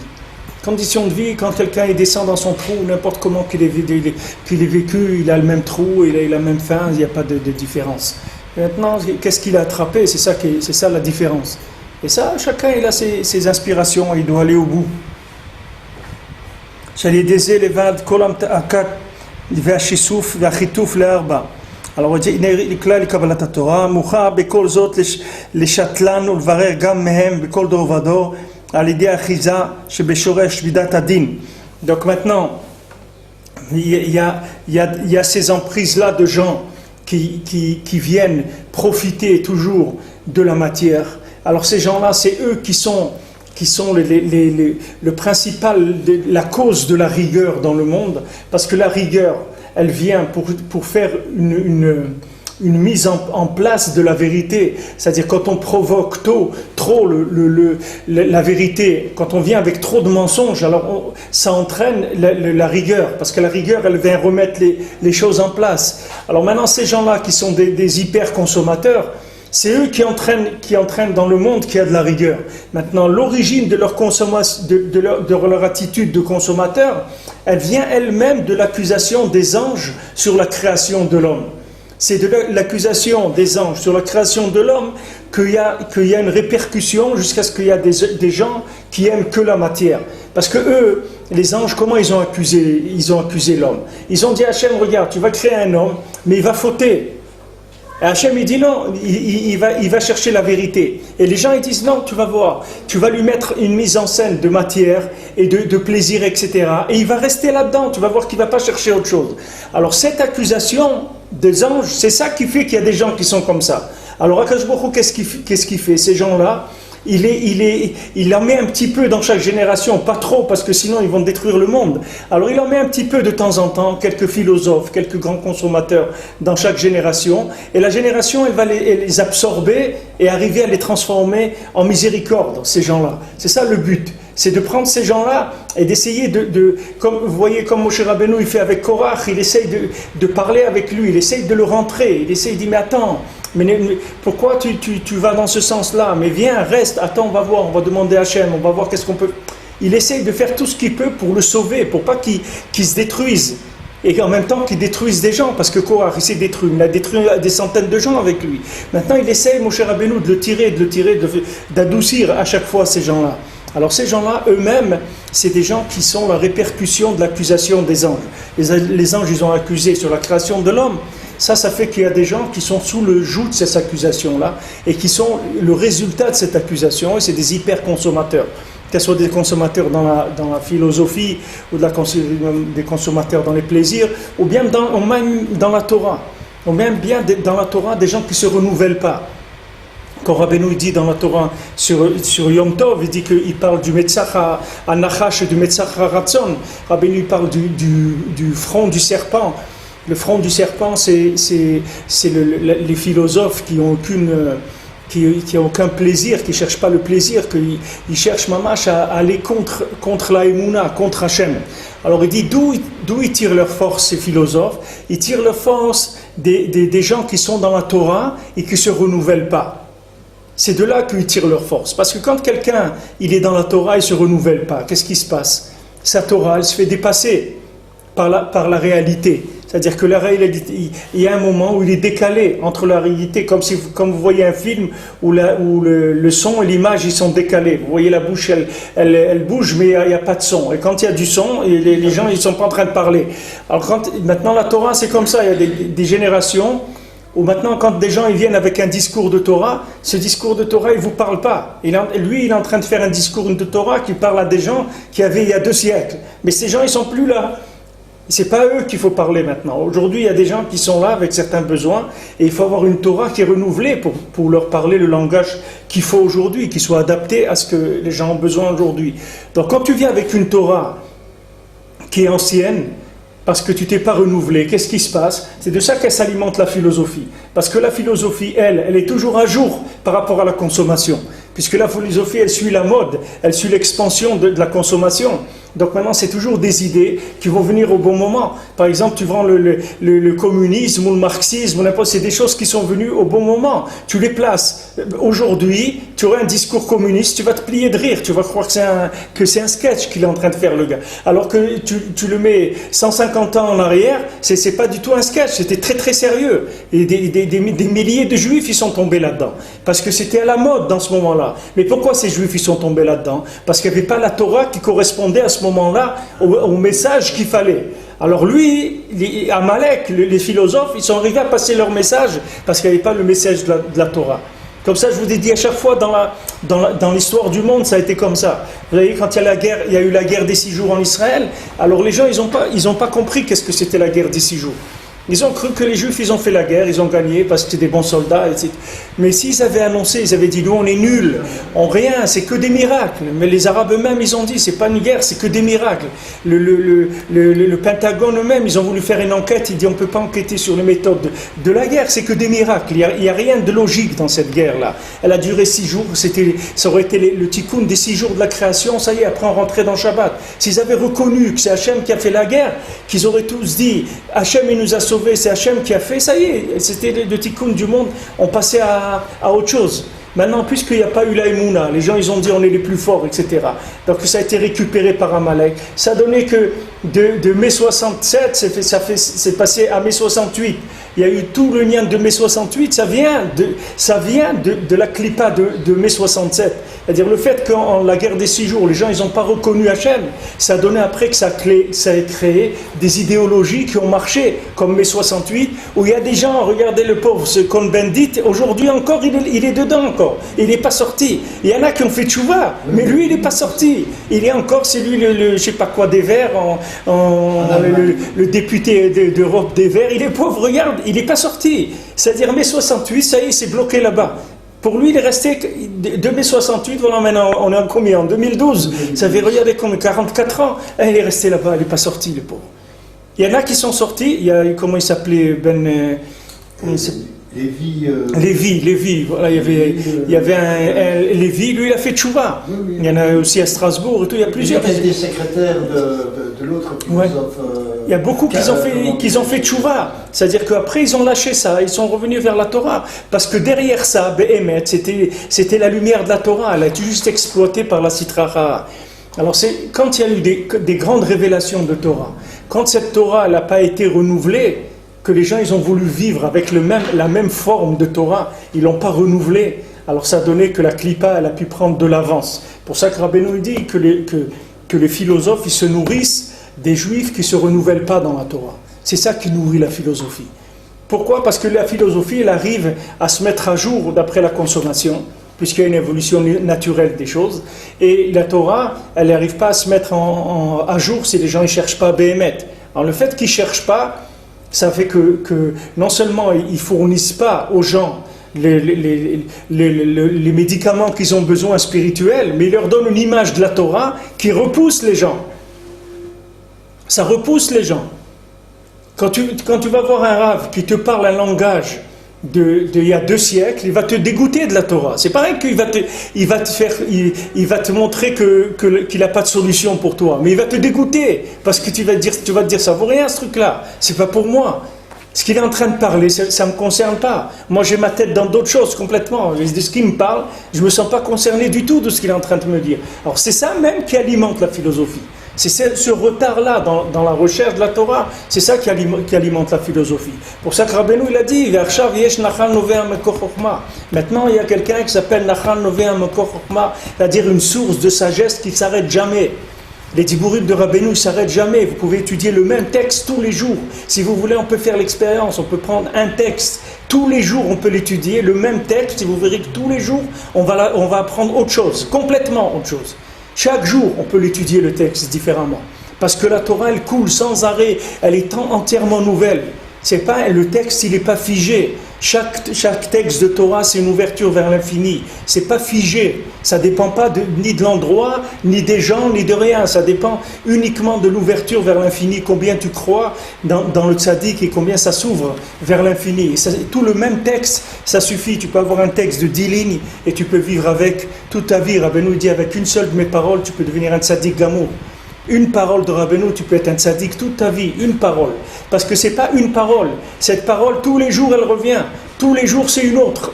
Conditions de vie, quand quelqu'un descend dans son trou, n'importe comment qu'il ait vécu, il a le même trou, il a la même fin, il n'y a pas de différence. Et maintenant, qu'est-ce qu'il a attrapé? C'est ça la différence. Et ça, chacun il a ses inspirations, il doit aller au bout. שעל ידי זה לבד כל המתעקת והשיסוף והחיתוף לארבע. alors הנה כלל לקבלת התורה, מוכרח בכל זאת לשתלן ולברר גם מהם בכל דור ודור על ידי האחיזה שבשורש שבידת הדין. Donc maintenant, il y a ces emprises-là de gens qui viennent profiter toujours de la matière. Alors ces gens-là, c'est eux qui sont le principal, la cause de la rigueur dans le monde, parce que la rigueur, elle vient pour faire une mise en place de la vérité. C'est-à-dire quand on provoque trop la vérité, quand on vient avec trop de mensonges, alors ça entraîne la rigueur, parce que la rigueur, elle vient remettre les choses en place. Alors maintenant, ces gens-là qui sont des hyper-consommateurs, c'est eux qui entraînent dans le monde qu'il y a de la rigueur. Maintenant, l'origine de leur consommation, de leur attitude de consommateur, elle vient elle-même de l'accusation des anges sur la création de l'homme. C'est de l'accusation des anges sur la création de l'homme qu'il y a une répercussion jusqu'à ce qu'il y a des gens qui aiment que la matière. Parce que eux, les anges, comment ils ont accusé l'homme? Ils ont dit à Hachem, regarde, tu vas créer un homme, mais il va fauter. Et Hachem, il dit non, il va chercher la vérité. Et les gens, ils disent non, tu vas voir, tu vas lui mettre une mise en scène de matière et de plaisir, etc. Et il va rester là-dedans, tu vas voir qu'il ne va pas chercher autre chose. Alors cette accusation des anges, c'est ça qui fait qu'il y a des gens qui sont comme ça. Alors Akadosh Baruch Hu, qu'est-ce qu'il fait? Ces gens-là, il en met un petit peu dans chaque génération, pas trop parce que sinon ils vont détruire le monde. Alors il en met un petit peu de temps en temps, quelques philosophes, quelques grands consommateurs dans chaque génération, et la génération elle va les absorber et arriver à les transformer en miséricorde, ces gens-là. C'est ça le but, c'est de prendre ces gens-là et d'essayer comme vous voyez comme Moshe Rabbeinu il fait avec Korach, il essaye de parler avec lui, il essaye de le rentrer, il essaye de dire mais attends, mais pourquoi tu vas dans ce sens-là? Mais viens, reste, attends, on va voir, on va demander à Hachem, on va voir qu'est-ce qu'on peut... Il essaye de faire tout ce qu'il peut pour le sauver, pour pas qu'il se détruise. Et en même temps qu'il détruise des gens, parce que Korach, il s'est détruit, il a détruit des centaines de gens avec lui. Maintenant, il essaye, Moshe Rabbeinu, de le tirer, d'adoucir à chaque fois ces gens-là. Alors ces gens-là, eux-mêmes, c'est des gens qui sont la répercussion de l'accusation des anges. Les anges, ils ont accusé sur la création de l'homme. Ça fait qu'il y a des gens qui sont sous le joug de cette accusation-là et qui sont le résultat de cette accusation, et c'est des hyper-consommateurs. Qu'elles soient des consommateurs dans la philosophie ou des consommateurs dans les plaisirs, ou bien même dans la Torah. Ou même bien dans la Torah des gens qui ne se renouvellent pas. Quand Rabbeinu dit dans la Torah sur Yom Tov, il dit qu'il parle du Metzach à-Nachash et du Metzach à-Ratzon. Rabbeinu parle du front du serpent. Le front du serpent, c'est les philosophes qui n'ont aucun plaisir, qui ne cherchent pas le plaisir, ils cherchent mamash à aller contre la Emouna, contre Hachem. Alors il dit d'où ils tirent leur force, ces philosophes? Ils tirent leur force des gens qui sont dans la Torah et qui ne se renouvellent pas. C'est de là qu'ils tirent leur force. Parce que quand quelqu'un il est dans la Torah et ne se renouvelle pas, qu'est-ce qui se passe? Sa Torah, elle se fait dépasser par la réalité. C'est-à-dire que la réalité, il y a un moment où il est décalé entre la réalité, comme vous voyez un film où le son et l'image ils sont décalés. Vous voyez la bouche, elle bouge, mais il n'y a pas de son. Et quand il y a du son, les gens ils ne sont pas en train de parler. Alors maintenant la Torah c'est comme ça, il y a des générations où maintenant quand des gens ils viennent avec un discours de Torah, ce discours de Torah il ne vous parle pas. Lui il est en train de faire un discours de Torah qui parle à des gens qui avaient il y a 2 siècles. Mais ces gens ils ne sont plus là. C'est pas eux qu'il faut parler maintenant. Aujourd'hui, il y a des gens qui sont là avec certains besoins et il faut avoir une Torah qui est renouvelée pour leur parler le langage qu'il faut aujourd'hui, qui soit adapté à ce que les gens ont besoin aujourd'hui. Donc quand tu viens avec une Torah qui est ancienne, parce que tu t'es pas renouvelé, qu'est-ce qui se passe? C'est de ça qu'elle s'alimente la philosophie. Parce que la philosophie, elle est toujours à jour par rapport à la consommation. Puisque la philosophie, elle suit la mode, elle suit l'expansion de la consommation. Donc maintenant, c'est toujours des idées qui vont venir au bon moment. Par exemple, tu prends le communisme ou le marxisme, n'importe, c'est des choses qui sont venues au bon moment. Tu les places. Aujourd'hui, tu auras un discours communiste, tu vas te plier de rire, tu vas croire que c'est un sketch qu'il est en train de faire le gars. Alors que tu le mets 150 ans en arrière, c'est pas du tout un sketch, c'était très très sérieux. Et des milliers de juifs, ils sont tombés là-dedans. Parce que c'était à la mode dans ce moment-là. Mais pourquoi ces juifs, ils sont tombés là-dedans? Parce qu'il n'y avait pas la Torah qui correspondait à ce moment-là au message qu'il fallait. Alors lui, Amalek, les philosophes, ils sont arrivés à passer leur message parce qu'il n'y avait pas le message de la Torah. Comme ça, je vous ai dit à chaque fois dans l'histoire du monde, ça a été comme ça. Vous voyez, quand il y a eu la guerre des 6 jours en Israël, alors les gens, ils ont pas compris qu'est-ce que c'était la guerre des 6 jours. Ils ont cru que les Juifs, ils ont fait la guerre, ils ont gagné parce que c'était des bons soldats, etc. Mais s'ils avaient annoncé, ils avaient dit, nous on est nuls, on rien, c'est que des miracles. Mais les Arabes eux-mêmes, ils ont dit, c'est pas une guerre, c'est que des miracles. Le Pentagone eux-mêmes, ils ont voulu faire une enquête, ils disent, on ne peut pas enquêter sur les méthodes de la guerre, c'est que des miracles. Il n'y a rien de logique dans cette guerre-là. Elle a duré 6 jours, ça aurait été le tikkun des 6 jours de la création, ça y est, après on rentrait dans Shabbat. S'ils avaient reconnu que c'est Hachem qui a fait la guerre, qu'ils auraient tous dit, Hachem il nous a sauvés, c'est Hachem qui a fait, ça y est, c'était le tikkun du monde, on passait à autre chose. Maintenant, puisqu'il n'y a pas eu la Emouna, les gens ils ont dit on est les plus forts, etc. Donc ça a été récupéré par Amalek. Ça a donné que de mai 67, c'est passé à mai 68. Il y a eu tout le lien de mai 68, ça vient de la clipa de mai 67. C'est-à-dire le fait qu'en la guerre des 6 jours, les gens ils n'ont pas reconnu Hachem, ça a donné après que ça a créé des idéologies qui ont marché, comme mai 68, où il y a des gens, regardez le pauvre, ce Cohn-Bendit, aujourd'hui encore, il est dedans encore, il n'est pas sorti. Il y en a qui ont fait tchouva, mais lui il n'est pas sorti. Il est encore, c'est lui le je sais pas quoi des Verts, le député d'Europe des Verts, il est pauvre, regarde, il n'est pas sorti. C'est-à-dire mai 68, ça y est, c'est bloqué là-bas. Pour lui, il est resté de mai 68, voilà, maintenant on est en combien? En 2012. Ça fait regarder comme 44 ans. Et il est resté là-bas, il n'est pas sorti, le pauvre. Il y en a qui sont sortis, il y a, comment il s'appelait, Lévi, voilà, il y avait un Lévi, lui il a fait tchouva. Il y en a aussi à Strasbourg et tout, il y a plusieurs. Il était secrétaire de l'autre philosophe. Il y a beaucoup qui ont fait tchouva. C'est-à-dire qu'après ils ont lâché ça, ils sont revenus vers la Torah. Parce que derrière ça, Behemet, c'était la lumière de la Torah, elle a été juste exploitée par la Sitra Achra. Alors quand il y a eu des grandes révélations de Torah, quand cette Torah n'a pas été renouvelée, que les gens ils ont voulu vivre avec la même forme de Torah, ils ne l'ont pas renouvelée, alors ça a donné que la Klippa elle a pu prendre de l'avance. Pour ça que Rabbeinu dit que les philosophes ils se nourrissent des Juifs qui ne se renouvellent pas dans la Torah. C'est ça qui nourrit la philosophie. Pourquoi? Parce que la philosophie elle arrive à se mettre à jour d'après la consommation, puisqu'il y a une évolution naturelle des choses, et la Torah, elle n'arrive pas à se mettre à jour si les gens ne cherchent pas à Béhémet. Alors le fait qu'ils ne cherchent pas, ça fait que non seulement ils ne fournissent pas aux gens les médicaments qu'ils ont besoin spirituels, mais ils leur donnent une image de la Torah qui repousse les gens. Ça repousse les gens. Quand tu vas voir un rave qui te parle un langage il y a 2 siècles, il va te dégoûter de la Torah. C'est pareil qu'il va te montrer qu'il n'a pas de solution pour toi, mais il va te dégoûter parce que tu vas te dire ça vaut rien ce truc-là, c'est pas pour moi. Ce qu'il est en train de parler, ça ne me concerne pas. Moi j'ai ma tête dans d'autres choses complètement. De ce qu'il me parle, je ne me sens pas concerné du tout de ce qu'il est en train de me dire. Alors c'est ça même qui alimente la philosophie. C'est ce retard-là dans la recherche de la Torah, c'est ça qui alimente la philosophie. Pour ça que Rabbeinu il a dit, maintenant il y a quelqu'un qui s'appelle Nachal Novea Mekor Chokhma, c'est-à-dire une source de sagesse qui ne s'arrête jamais. Les dibourib de Rabbeinu ne s'arrêtent jamais. Vous pouvez étudier le même texte tous les jours. Si vous voulez, on peut faire l'expérience, on peut prendre un texte. Tous les jours, on peut l'étudier, le même texte, et vous verrez que tous les jours, on va apprendre autre chose, complètement autre chose. Chaque jour, on peut l'étudier le texte différemment. Parce que la Torah, elle coule sans arrêt, elle est entièrement nouvelle. Le texte, il n'est pas figé. Chaque texte de Torah, c'est une ouverture vers l'infini. C'est pas figé. Ça ne dépend pas ni de l'endroit, ni des gens, ni de rien. Ça dépend uniquement de l'ouverture vers l'infini. Combien tu crois dans le tzaddik et combien ça s'ouvre vers l'infini. Tout le même texte, ça suffit. Tu peux avoir un texte de 10 lignes et tu peux vivre avec toute ta vie. Rabbeinu dit avec une seule de mes paroles, tu peux devenir un tzaddik gamour. Une parole de Rabbeinu, tu peux être un tzaddik toute ta vie, une parole. Parce que ce n'est pas une parole. Cette parole, tous les jours, elle revient. Tous les jours, c'est une autre.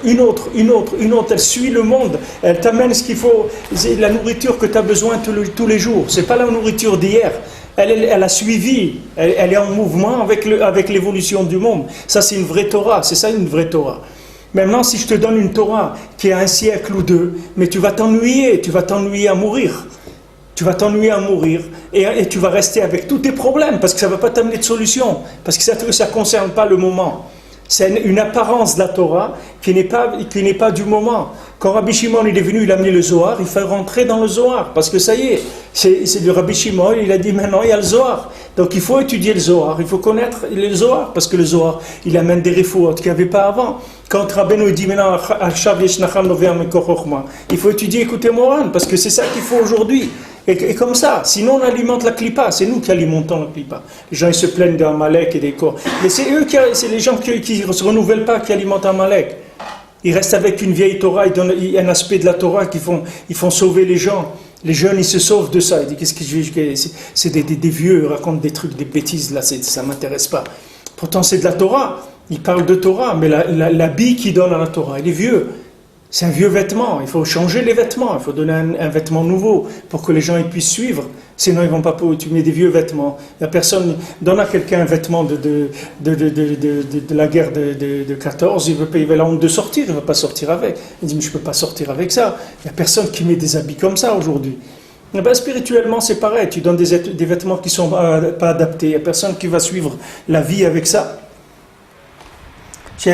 Elle suit le monde. Elle t'amène ce qu'il faut. C'est la nourriture que tu as besoin tous les jours. Ce n'est pas la nourriture d'hier. Elle a suivi. Elle est en mouvement avec l'évolution du monde. Ça, c'est une vraie Torah. C'est ça, une vraie Torah. Maintenant, si je te donne une Torah qui a 1 siècle ou 2, mais tu vas t'ennuyer à mourir. Tu vas t'ennuyer à mourir et tu vas rester avec tous tes problèmes parce que ça ne va pas t'amener de solution, parce que ça ne concerne pas le moment. C'est une apparence de la Torah qui n'est pas du moment. Quand Rabbi Shimon il est venu, il a mis le Zohar, il fait rentrer dans le Zohar. Parce que ça y est, c'est le Rabbi Shimon, il a dit maintenant il y a le Zohar. Donc il faut étudier le Zohar, il faut connaître le Zohar. Parce que le Zohar, il amène des réfouates qu'il n'y avait pas avant. Quand Rabbeinu dit maintenant, il faut étudier, écouter Moran, parce que c'est ça qu'il faut aujourd'hui. Et comme ça, sinon on alimente la clipa, c'est nous qui alimentons la clipa. Les gens ils se plaignent d'Amalek et des corps. Mais c'est c'est les gens qui ne se renouvellent pas qui alimentent Amalek. Ils restent avec une vieille Torah, ils donnent un aspect de la Torah ils font sauver les gens. Les jeunes ils se sauvent de ça. Ils disent qu'est-ce que je veux, c'est des vieux, ils racontent des trucs, des bêtises, là ça ne m'intéresse pas. Pourtant c'est de la Torah, ils parlent de Torah, mais l'habit qu'ils donnent à la Torah, il est vieux. C'est un vieux vêtement, il faut changer les vêtements, il faut donner un vêtement nouveau pour que les gens ils puissent suivre. Sinon ils vont pas, tu mets des vieux vêtements. Il y a personne, donne à quelqu'un un vêtement de la guerre de 14, il veut la honte de sortir, il ne va pas sortir avec. Il dit mais je ne peux pas sortir avec ça. Il n'y a personne qui met des habits comme ça aujourd'hui. Et ben, spirituellement c'est pareil, tu donnes des vêtements qui ne sont pas adaptés, il n'y a personne qui va suivre la vie avec ça. Que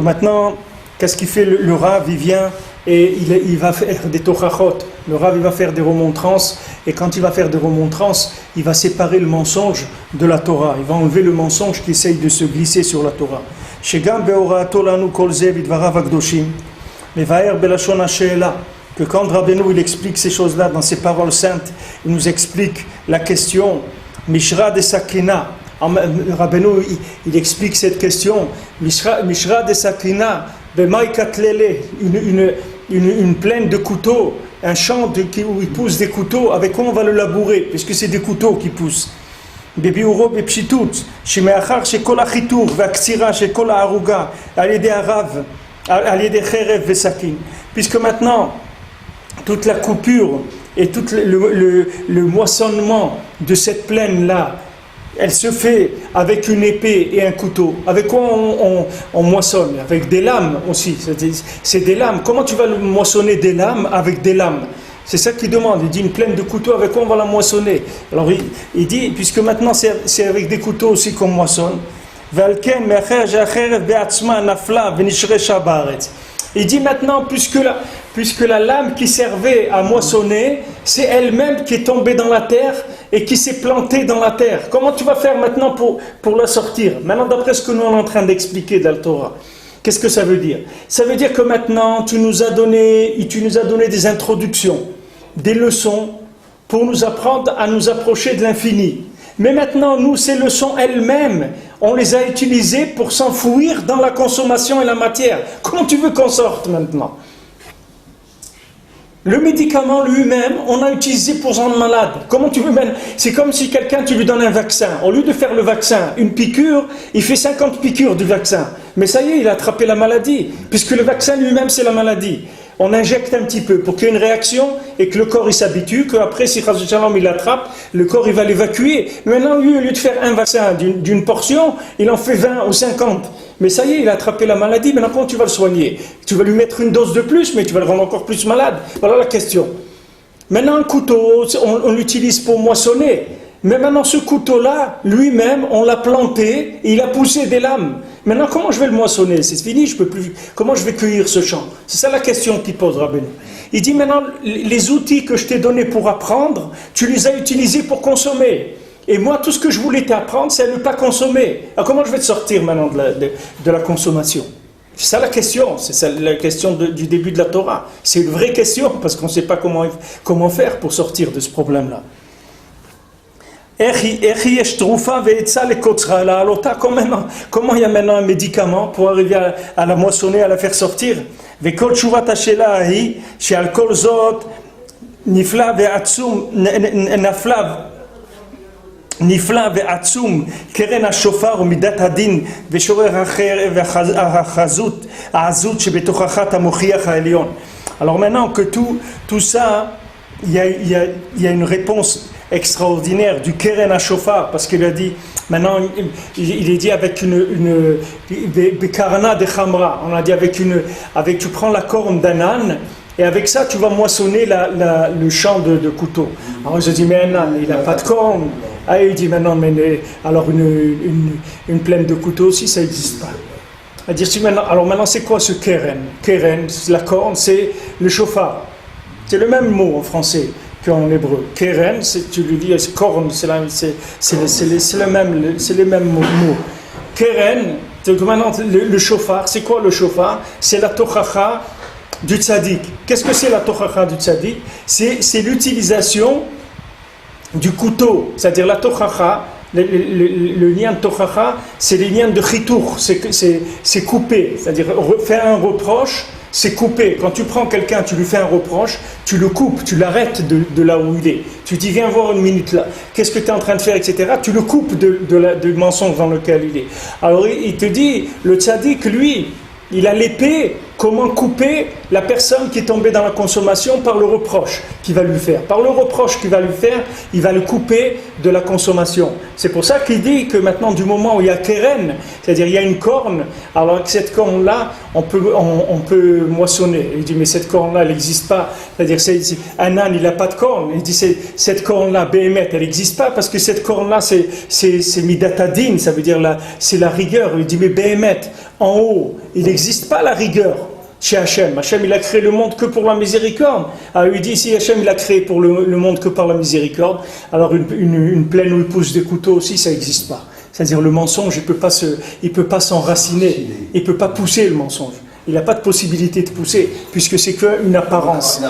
maintenant, qu'est-ce qu'il fait le Rav? Il vient et il va faire des tochachot. Le Rav il va faire des remontrances, et quand il va faire des remontrances, il va séparer le mensonge de la Torah. Il va enlever le mensonge qui essaye de se glisser sur la Torah. Que quand Rabbeinu il explique ces choses-là dans ses paroles saintes, il nous explique la question Mishra de Sakina. Rabbeinu il explique cette question Mishra de Sakina, Bemai Katlele, une plaine de couteaux, un champ où il pousse des couteaux, avec quoi on va le labourer, puisque c'est des couteaux qui poussent. בביאורו בפשיטות, שמאחר שכל החיתוך והקצירה של כל הערוגה על ידי חרב וסכין. Puisque maintenant, toute la coupure et tout le moissonnement de cette plaine-là, elle se fait avec une épée et un couteau. Avec quoi on moissonne? Avec des lames aussi. C'est des lames. Comment tu vas moissonner des lames avec des lames? C'est ça qu'il demande. Il dit une plaine de couteaux, avec quoi on va la moissonner? Alors il dit, puisque maintenant c'est avec des couteaux aussi qu'on moissonne. Il dit maintenant, puisque la lame qui servait à moissonner, c'est elle-même qui est tombée dans la terre et qui s'est plantée dans la terre. Comment tu vas faire maintenant pour la sortir? Maintenant, d'après ce que nous sommes en train d'expliquer dans la Torah, qu'est-ce que ça veut dire? Ça veut dire que maintenant, tu nous as donné des introductions, des leçons pour nous apprendre à nous approcher de l'infini. Mais maintenant, nous, ces leçons elles-mêmes, on les a utilisées pour s'enfouir dans la consommation et la matière. Comment tu veux qu'on sorte maintenant? Le médicament lui-même, on a utilisé pour rendre malade. Comment tu veux même? C'est comme si quelqu'un, tu lui donnes un vaccin. Au lieu de faire le vaccin, une piqûre, il fait 50 piqûres du vaccin. Mais ça y est, il a attrapé la maladie. Puisque le vaccin lui-même, c'est la maladie. On injecte un petit peu pour qu'il y ait une réaction et que le corps il s'habitue, qu'après si il l'attrape, le corps il va l'évacuer. Maintenant lui, au lieu de faire un vaccin d'une portion, il en fait 20 ou 50. Mais ça y est, il a attrapé la maladie, maintenant comment tu vas le soigner? Tu vas lui mettre une dose de plus, mais tu vas le rendre encore plus malade. Voilà la question. Maintenant un couteau, on l'utilise pour moissonner. Mais maintenant ce couteau-là, lui-même, on l'a planté et il a poussé des lames. Maintenant, comment je vais le moissonner? C'est fini, je peux plus. Comment je vais cueillir ce champ? C'est ça la question qu'il pose Rabbeinu. Il dit maintenant, les outils que je t'ai donnés pour apprendre, tu les as utilisés pour consommer. Et moi, tout ce que je voulais t'apprendre, c'est à ne pas consommer. Alors comment je vais te sortir maintenant de la consommation? C'est ça la question. C'est ça la question du début de la Torah. C'est une vraie question, parce qu'on ne sait pas comment faire pour sortir de ce problème-là. Comment il y a maintenant un médicament pour arriver à la moissonner, à la faire sortir? נפלא ועצום קרן השופר ומידת הדין ושורר העזות שבתוכך המוכיח העליון. Alors maintenant que tout ça, il y a une réponse extraordinaire du Keren HaShofar, parce qu'il a dit, maintenant il est dit avec Bekarana de Khamra, on a dit avec tu prends la corne d'un âne Et avec ça, tu vas moissonner le champ de couteaux. Alors je dis, mais un âne, il n'a pas de corne. Ah, il dit, mais non, alors une plaine de couteaux aussi, ça n'existe pas. À dire, alors maintenant, c'est quoi ce keren? Keren, la corne, c'est le chauffard. C'est le même mot en français qu'en hébreu. Keren, tu lui dis, corne, c'est les mêmes mots. Keren, donc maintenant, le chauffard, c'est quoi le chauffard? C'est la tochacha du tzaddik. Qu'est-ce que c'est la tochacha du tzaddik? C'est l'utilisation du couteau, c'est-à-dire la tochacha. Le lien de tochacha, c'est les liens de chitour, c'est couper, c'est-à-dire faire un reproche, c'est couper. Quand tu prends quelqu'un, tu lui fais un reproche, tu le coupes, tu l'arrêtes de là où il est. Tu dis, viens voir une minute là, qu'est-ce que tu es en train de faire, etc. Tu le coupes du mensonge dans lequel il est. Alors il te dit, le tzaddik, lui, il a l'épée, comment couper la personne qui est tombée dans la consommation par le reproche qu'il va lui faire. Par le reproche qu'il va lui faire, il va le couper de la consommation. C'est pour ça qu'il dit que maintenant, du moment où il y a keren, c'est-à-dire il y a une corne, alors avec cette corne-là, on peut moissonner. Il dit, mais cette corne-là, elle n'existe pas. C'est-à-dire, un âne, il n'a pas de corne. Il dit, cette corne-là, Béhémet, elle n'existe pas parce que cette corne-là, c'est midatadin, ça veut dire, c'est la rigueur. Il dit, mais Béhémet, en haut, il n'existe pas la rigueur. Chez Hachem, Hachem il a créé le monde que pour la miséricorde. Alors il dit si Hachem il a créé pour le monde que par la miséricorde, alors une plaine où il pousse des couteaux aussi, ça n'existe pas. C'est-à-dire le mensonge, il peut pas s'enraciner, il peut pas pousser le mensonge. Il n'a pas de possibilité de pousser, puisque c'est qu'une apparence.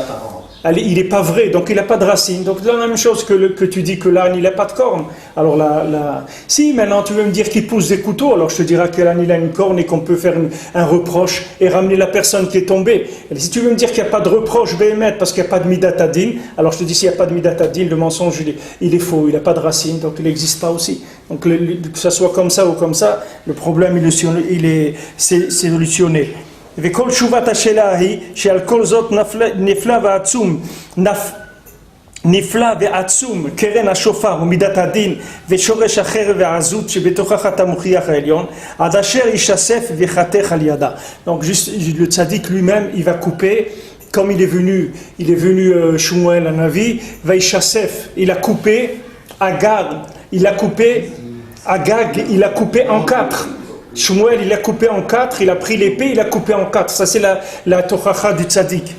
Il n'est pas vrai, donc il n'a pas de racine. Donc c'est la même chose que tu dis que l'âne il n'a pas de corne. Alors si maintenant tu veux me dire qu'il pousse des couteaux, alors je te dirai que l'âne il a une corne et qu'on peut faire un reproche et ramener la personne qui est tombée. Et si tu veux me dire qu'il n'y a pas de reproche béhémet parce qu'il n'y a pas de midatadin, alors je te dis s'il n'y a pas de midatadin, le mensonge il est faux, il n'a pas de racine, donc il n'existe pas aussi. Donc que ça soit comme ça ou comme ça, le problème c'est solutionné. וכל תשובת השאלה היא שעל כל זאת נפלא ועצום נפלא ועצום קרן השופר ומידת הדין ושורש החרב והעזות שבתוכחת המוכיח העליון עד אשר יישסף ויחתך על ידה. Donc juste le tzaddik lui-même il va couper comme il est venu Shmuel un Navi Vaïchasef il a coupé Agag il a coupé en quatre. Shmuel, il a coupé en quatre, il a pris l'épée, il a coupé en quatre. Ça, c'est la tochacha du tzaddik.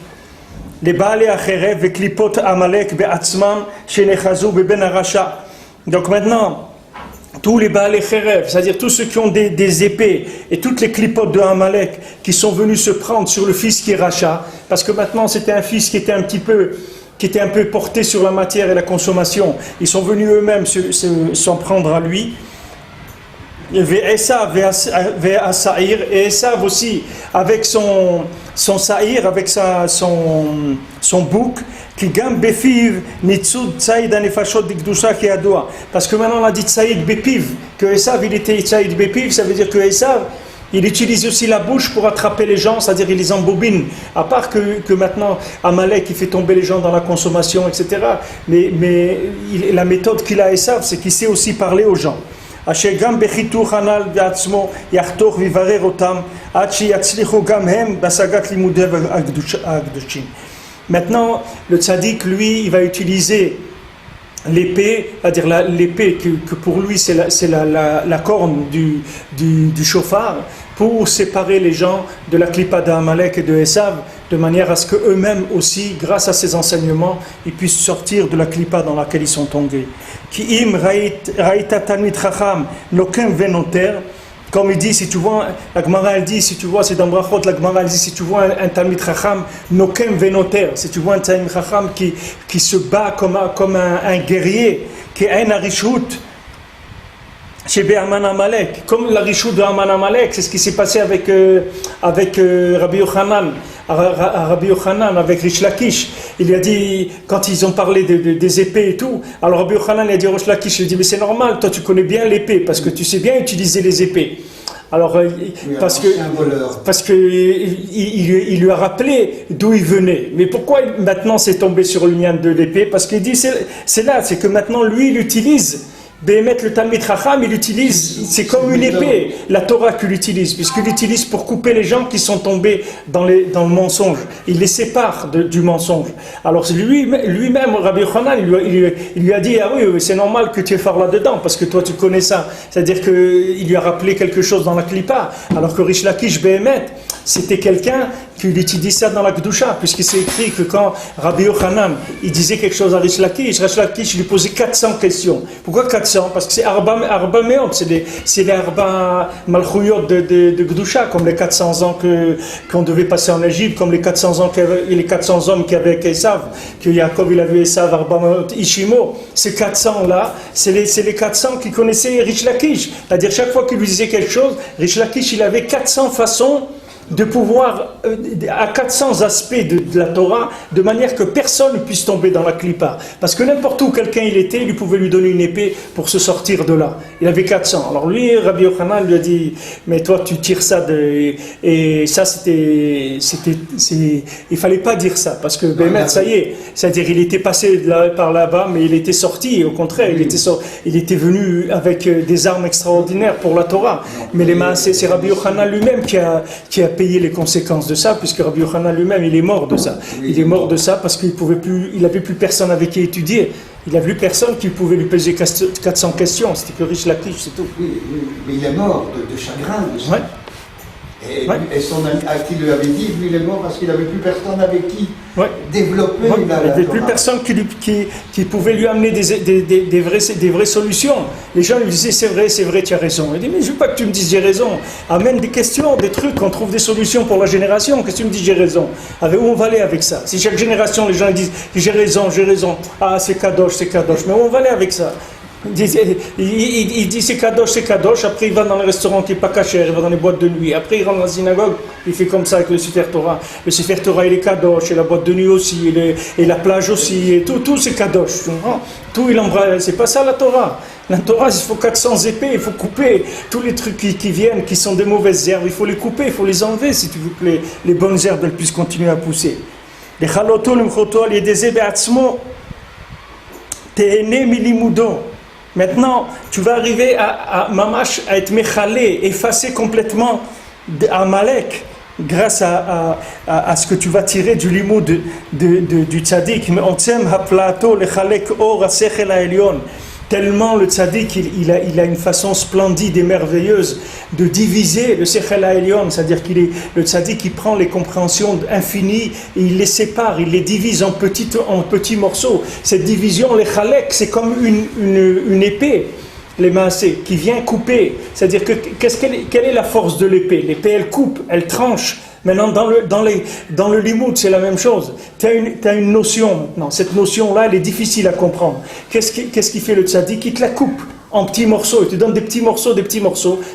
Les baalei acherev et klipot amalek be'atzman shenechazu beben arasha. Donc maintenant, tous les baalei acherev, c'est-à-dire tous ceux qui ont des épées et toutes les klipotes de Amalek qui sont venus se prendre sur le fils qui est Racha, parce que maintenant c'était un fils qui était un peu porté sur la matière et la consommation. Ils sont venus eux-mêmes s'en prendre à lui. Et Esav et Esav aussi avec son saïr, avec son bouc qui gam befiv nitzud tsaïd anefashot dikdusha ki adoua, parce que maintenant on a dit tsaïd bepiv, que Esav il était tsaïd bepiv, ça veut dire que Esav il utilise aussi la bouche pour attraper les gens, c'est-à-dire il les embobine. À part que maintenant Amalek il fait tomber les gens dans la consommation, etc. Mais la méthode qu'il a Esav, c'est qu'il sait aussi parler aux gens. אשר גם בחיתוך הנ"ל בעצמו יחתוך ויברר אותם עד שיצליחו גם הם בהשגת לימודי הקדושים. Maintenant, le tzaddik, lui, il va utiliser l'épée, c'est-à-dire l'épée que pour lui c'est la corne du chauffard, pour séparer les gens de la klipa d'Amalek et de Esav, de manière à ce qu'eux-mêmes aussi, grâce à ces enseignements, ils puissent sortir de la klipa dans laquelle ils sont tombés. Ki im raïta talmid chacham nokem venoter, comme il dit, si tu vois, la Gemara elle dit, si tu vois, c'est dans Brachot, la Gemara elle dit, si tu vois un talmid chacham nokem venoter, si tu vois un talmid chacham qui se bat comme un guerrier, qui est un arishut, chez Aman Amalek, comme la richou de Aman Amalek, c'est ce qui s'est passé avec Rabbi Yochanan, avec Rish Lakish. Il lui a dit, quand ils ont parlé des épées et tout, alors Rabbi Yochanan il a dit à Rish Lakish, il dit mais c'est normal, toi tu connais bien l'épée, parce que tu sais bien utiliser les épées. Alors, oui, parce que il lui a rappelé d'où il venait. Mais pourquoi maintenant c'est tombé sur le lien de l'épée? Parce qu'il dit, c'est que maintenant lui il Béhémet, le Talmid Chacham, il utilise, c'est comme une épée, la Torah qu'il utilise, puisqu'il l'utilise pour couper les gens qui sont tombés dans le mensonge. Il les sépare du mensonge. Alors lui-même, Rabbi Yochanan, il lui a dit, ah oui, c'est normal que tu aies phare là-dedans, parce que toi tu connais ça. C'est-à-dire qu'il lui a rappelé quelque chose dans la Klippa, alors que Rish Lakish Béhémet, c'était quelqu'un qui utilise ça dans la Kedusha, puisqu'il s'est écrit que quand Rabbi Yochanan, il disait quelque chose à Rish Lakish lui posait 400 questions. Pourquoi 400? Parce que c'est Arba Meot, c'est les Arba Malchouyot de Kedusha, comme les 400 ans qu'on devait passer en Égypte, comme les 400 ans les 400 hommes qu'il y avait avec Esav, que Yaakov il avait Esav, Arba Meot, Ishimo. Ces 400 là, c'est les 400 qui connaissaient Rish Lakish. C'est-à-dire chaque fois qu'il lui disait quelque chose, Rish Lakish il avait 400 façons de pouvoir, à 400 aspects de la Torah, de manière que personne ne puisse tomber dans la Klippa. Parce que n'importe où quelqu'un il était, il pouvait lui donner une épée pour se sortir de là. Il avait 400. Alors lui, Rabbi Yochanan lui a dit, mais toi tu tires ça et ça il fallait pas dire ça, parce que Béhémet, ça y est, c'est-à-dire il était passé par là-bas, mais il était sorti, au contraire, il était venu avec des armes extraordinaires pour la Torah. Mais c'est Rabbi Yochanan lui-même qui a payer les conséquences de ça, puisque Rabbi Yochanan lui-même, il est mort de ça. Il est mort de ça parce qu'il n'avait plus personne avec qui étudier. Il n'avait plus personne qui pouvait lui poser 400 questions. C'était que Rish Lakish, c'est tout. Oui, mais il est mort de chagrin. Ouais. Et son ami à qui lui avait dit, lui il est mort parce qu'il n'avait plus personne avec qui développer il n'avait plus personne qui pouvait lui amener des vraies solutions. Les gens lui disaient c'est vrai, tu as raison. Il dit mais je ne veux pas que tu me dises j'ai raison. Amène des questions, des trucs, qu'on trouve des solutions pour la génération. Qu'est-ce que tu me dis j'ai raison? Où on va aller avec ça? Si chaque génération les gens disent j'ai raison, ah c'est kadosh, mais où on va aller avec ça? Il dit c'est kadosh, après il va dans le restaurant qui n'est pas caché, il va dans les boîtes de nuit, après il rentre dans la synagogue, il fait comme ça avec le Sefer Torah. Le Sefer Torah il est kadosh, et la boîte de nuit aussi, et la plage aussi, et tout c'est kadosh. Tout il embrasse, c'est pas ça la Torah. La Torah, il faut 400 épées, il faut couper tous les trucs qui viennent, qui sont des mauvaises herbes, il faut les couper, il faut les enlever si tu veux que les bonnes herbes elles puissent continuer à pousser. Les chaloto, les mchoto, les dezebe atzmo, te'ene milimudo. Maintenant, tu vas arriver à être méchalé, effacé complètement Amalek, grâce à ce que tu vas tirer du limoud du tzaddik. Tellement le tzaddik, il a une façon splendide et merveilleuse de diviser le sechel ha'elyon, c'est-à-dire le tzaddik qui prend les compréhensions infinies et il les sépare, il les divise en petits morceaux. Cette division, les chalek, c'est comme une épée, les maasé, qui vient couper. C'est-à-dire que quelle est la force de l'épée? L'épée, elle coupe, elle tranche. Maintenant, dans le limoud, c'est la même chose. Tu as une notion maintenant. Cette notion-là, elle est difficile à comprendre. Qu'est-ce qui fait le tzaddik? Il te la coupe en petits morceaux. Il te donne des petits morceaux,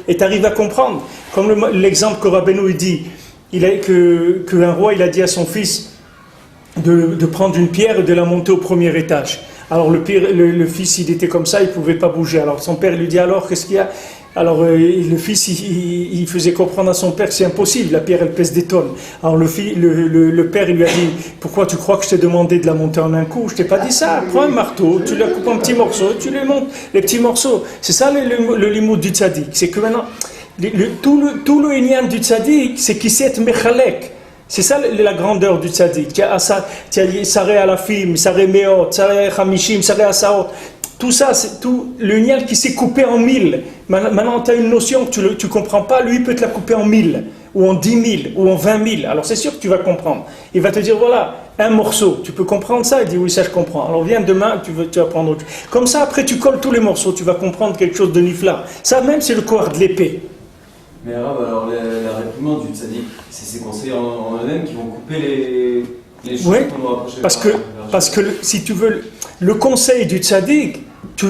et tu arrives à comprendre. Comme l'exemple que Rabbeinu dit, qu'un roi, il a dit à son fils de prendre une pierre et de la monter au premier étage. Alors le fils, il était comme ça, il ne pouvait pas bouger. Alors son père lui dit, alors, qu'est-ce qu'il y a? Alors le fils, il faisait comprendre à son père que c'est impossible, la pierre elle pèse des tonnes. Alors le père il lui a dit, pourquoi tu crois que je t'ai demandé de la monter en un coup? Je t'ai pas dit ça, prends un marteau, tu la coupes en petits morceaux, tu les montes, les petits morceaux. C'est ça le limoud du tzaddik, c'est que maintenant, tout le inyan du tzaddik, c'est qu'il sait être mechalek. C'est ça la grandeur du tzaddik. Tu as saré à la fim, saré meot, saré chamishim, saré asaot. Tout ça, c'est tout le niel qui s'est coupé en 1000. Maintenant, tu as une notion que tu ne comprends pas, lui il peut te la couper en 1000, ou en 10 000, ou en 20 000. Alors c'est sûr que tu vas comprendre. Il va te dire, voilà, un morceau, tu peux comprendre ça? Il dit, oui, ça je comprends. Alors viens demain, tu vas prendre autre chose. Comme ça, après tu colles tous les morceaux, tu vas comprendre quelque chose de nifla. Ça même, c'est le corps de l'épée. Mais alors la réprimande du tzaddik, c'est ces conseillers en eux-mêmes qui vont couper les choses qu'on doit approcher parce que si tu veux, le conseil du tzaddik,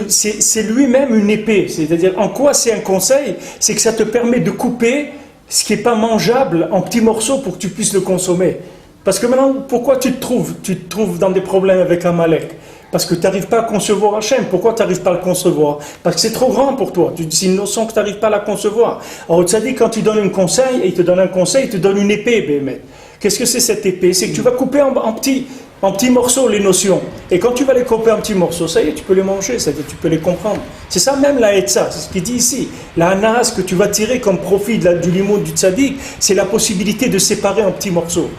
c'est lui-même une épée. C'est-à-dire, en quoi c'est un conseil? C'est que ça te permet de couper ce qui n'est pas mangeable en petits morceaux pour que tu puisses le consommer. Parce que maintenant, pourquoi tu te trouves dans des problèmes avec Amalek? Parce que tu n'arrives pas à concevoir Hachem. Pourquoi tu n'arrives pas à le concevoir? Parce que c'est trop grand pour toi. C'est une notion que tu n'arrives pas à la concevoir. Alors, au tzaddik, quand tu donnes un conseil, et il te donne un conseil, il te donne une épée, Béhémet. Qu'est-ce que c'est cette épée? C'est que tu vas couper en petits en petits morceaux les notions. Et quand tu vas les couper en petits morceaux, ça y est, tu peux les manger, c'est-à-dire tu peux les comprendre. C'est ça même la Etza, c'est ce qu'il dit ici. La Hanas que tu vas tirer comme profit du limoud du tzaddik, c'est la possibilité de séparer en petits morceaux.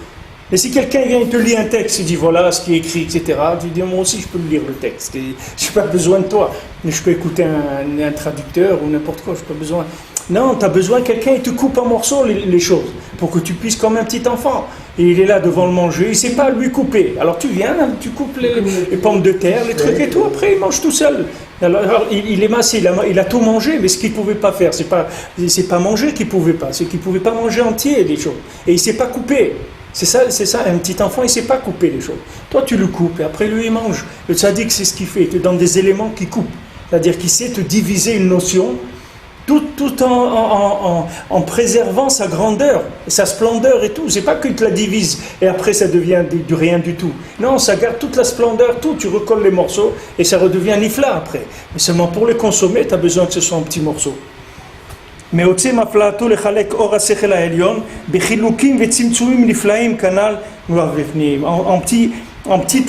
Et si quelqu'un vient et te lit un texte, il dit voilà ce qui est écrit, etc., tu dis moi aussi je peux le lire le texte, et je n'ai pas besoin de toi, mais je peux écouter un traducteur ou n'importe quoi, je n'ai pas besoin. Non, tu as besoin de quelqu'un, il te coupe en morceaux les choses, pour que tu puisses comme un petit enfant. Et il est là devant le manger, il ne sait pas lui couper. Alors tu viens, tu coupes les pommes de terre, les trucs et tout, après il mange tout seul. Alors il est massé, il a tout mangé, mais ce qu'il ne pouvait pas faire, c'est pas manger qu'il ne pouvait pas, c'est qu'il ne pouvait pas manger entier les choses. Et il ne s'est pas coupé. C'est ça, un petit enfant, il ne sait pas couper les choses. Toi, tu le coupes, et après, lui, il mange. Le tzaddik, c'est ce qu'il fait, il te donne des éléments qui coupent. C'est-à-dire qu'il sait te diviser une notion, tout en préservant sa grandeur, sa splendeur et tout. C'est pas qu'il te la divise, et après, ça devient du rien du tout. Non, ça garde toute la splendeur, tout, tu recolles les morceaux, et ça redevient nifla après. Mais seulement pour les consommer, tu as besoin que ce soit en petits morceaux. Mais en petites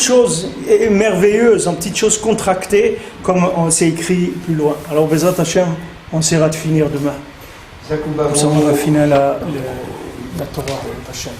choses merveilleuses, en petites choses contractées, comme on s'est écrit plus loin. Alors, Bezrat Hashem, on essaiera de finir demain. Comme ça, on va finir la Torah, Hashem.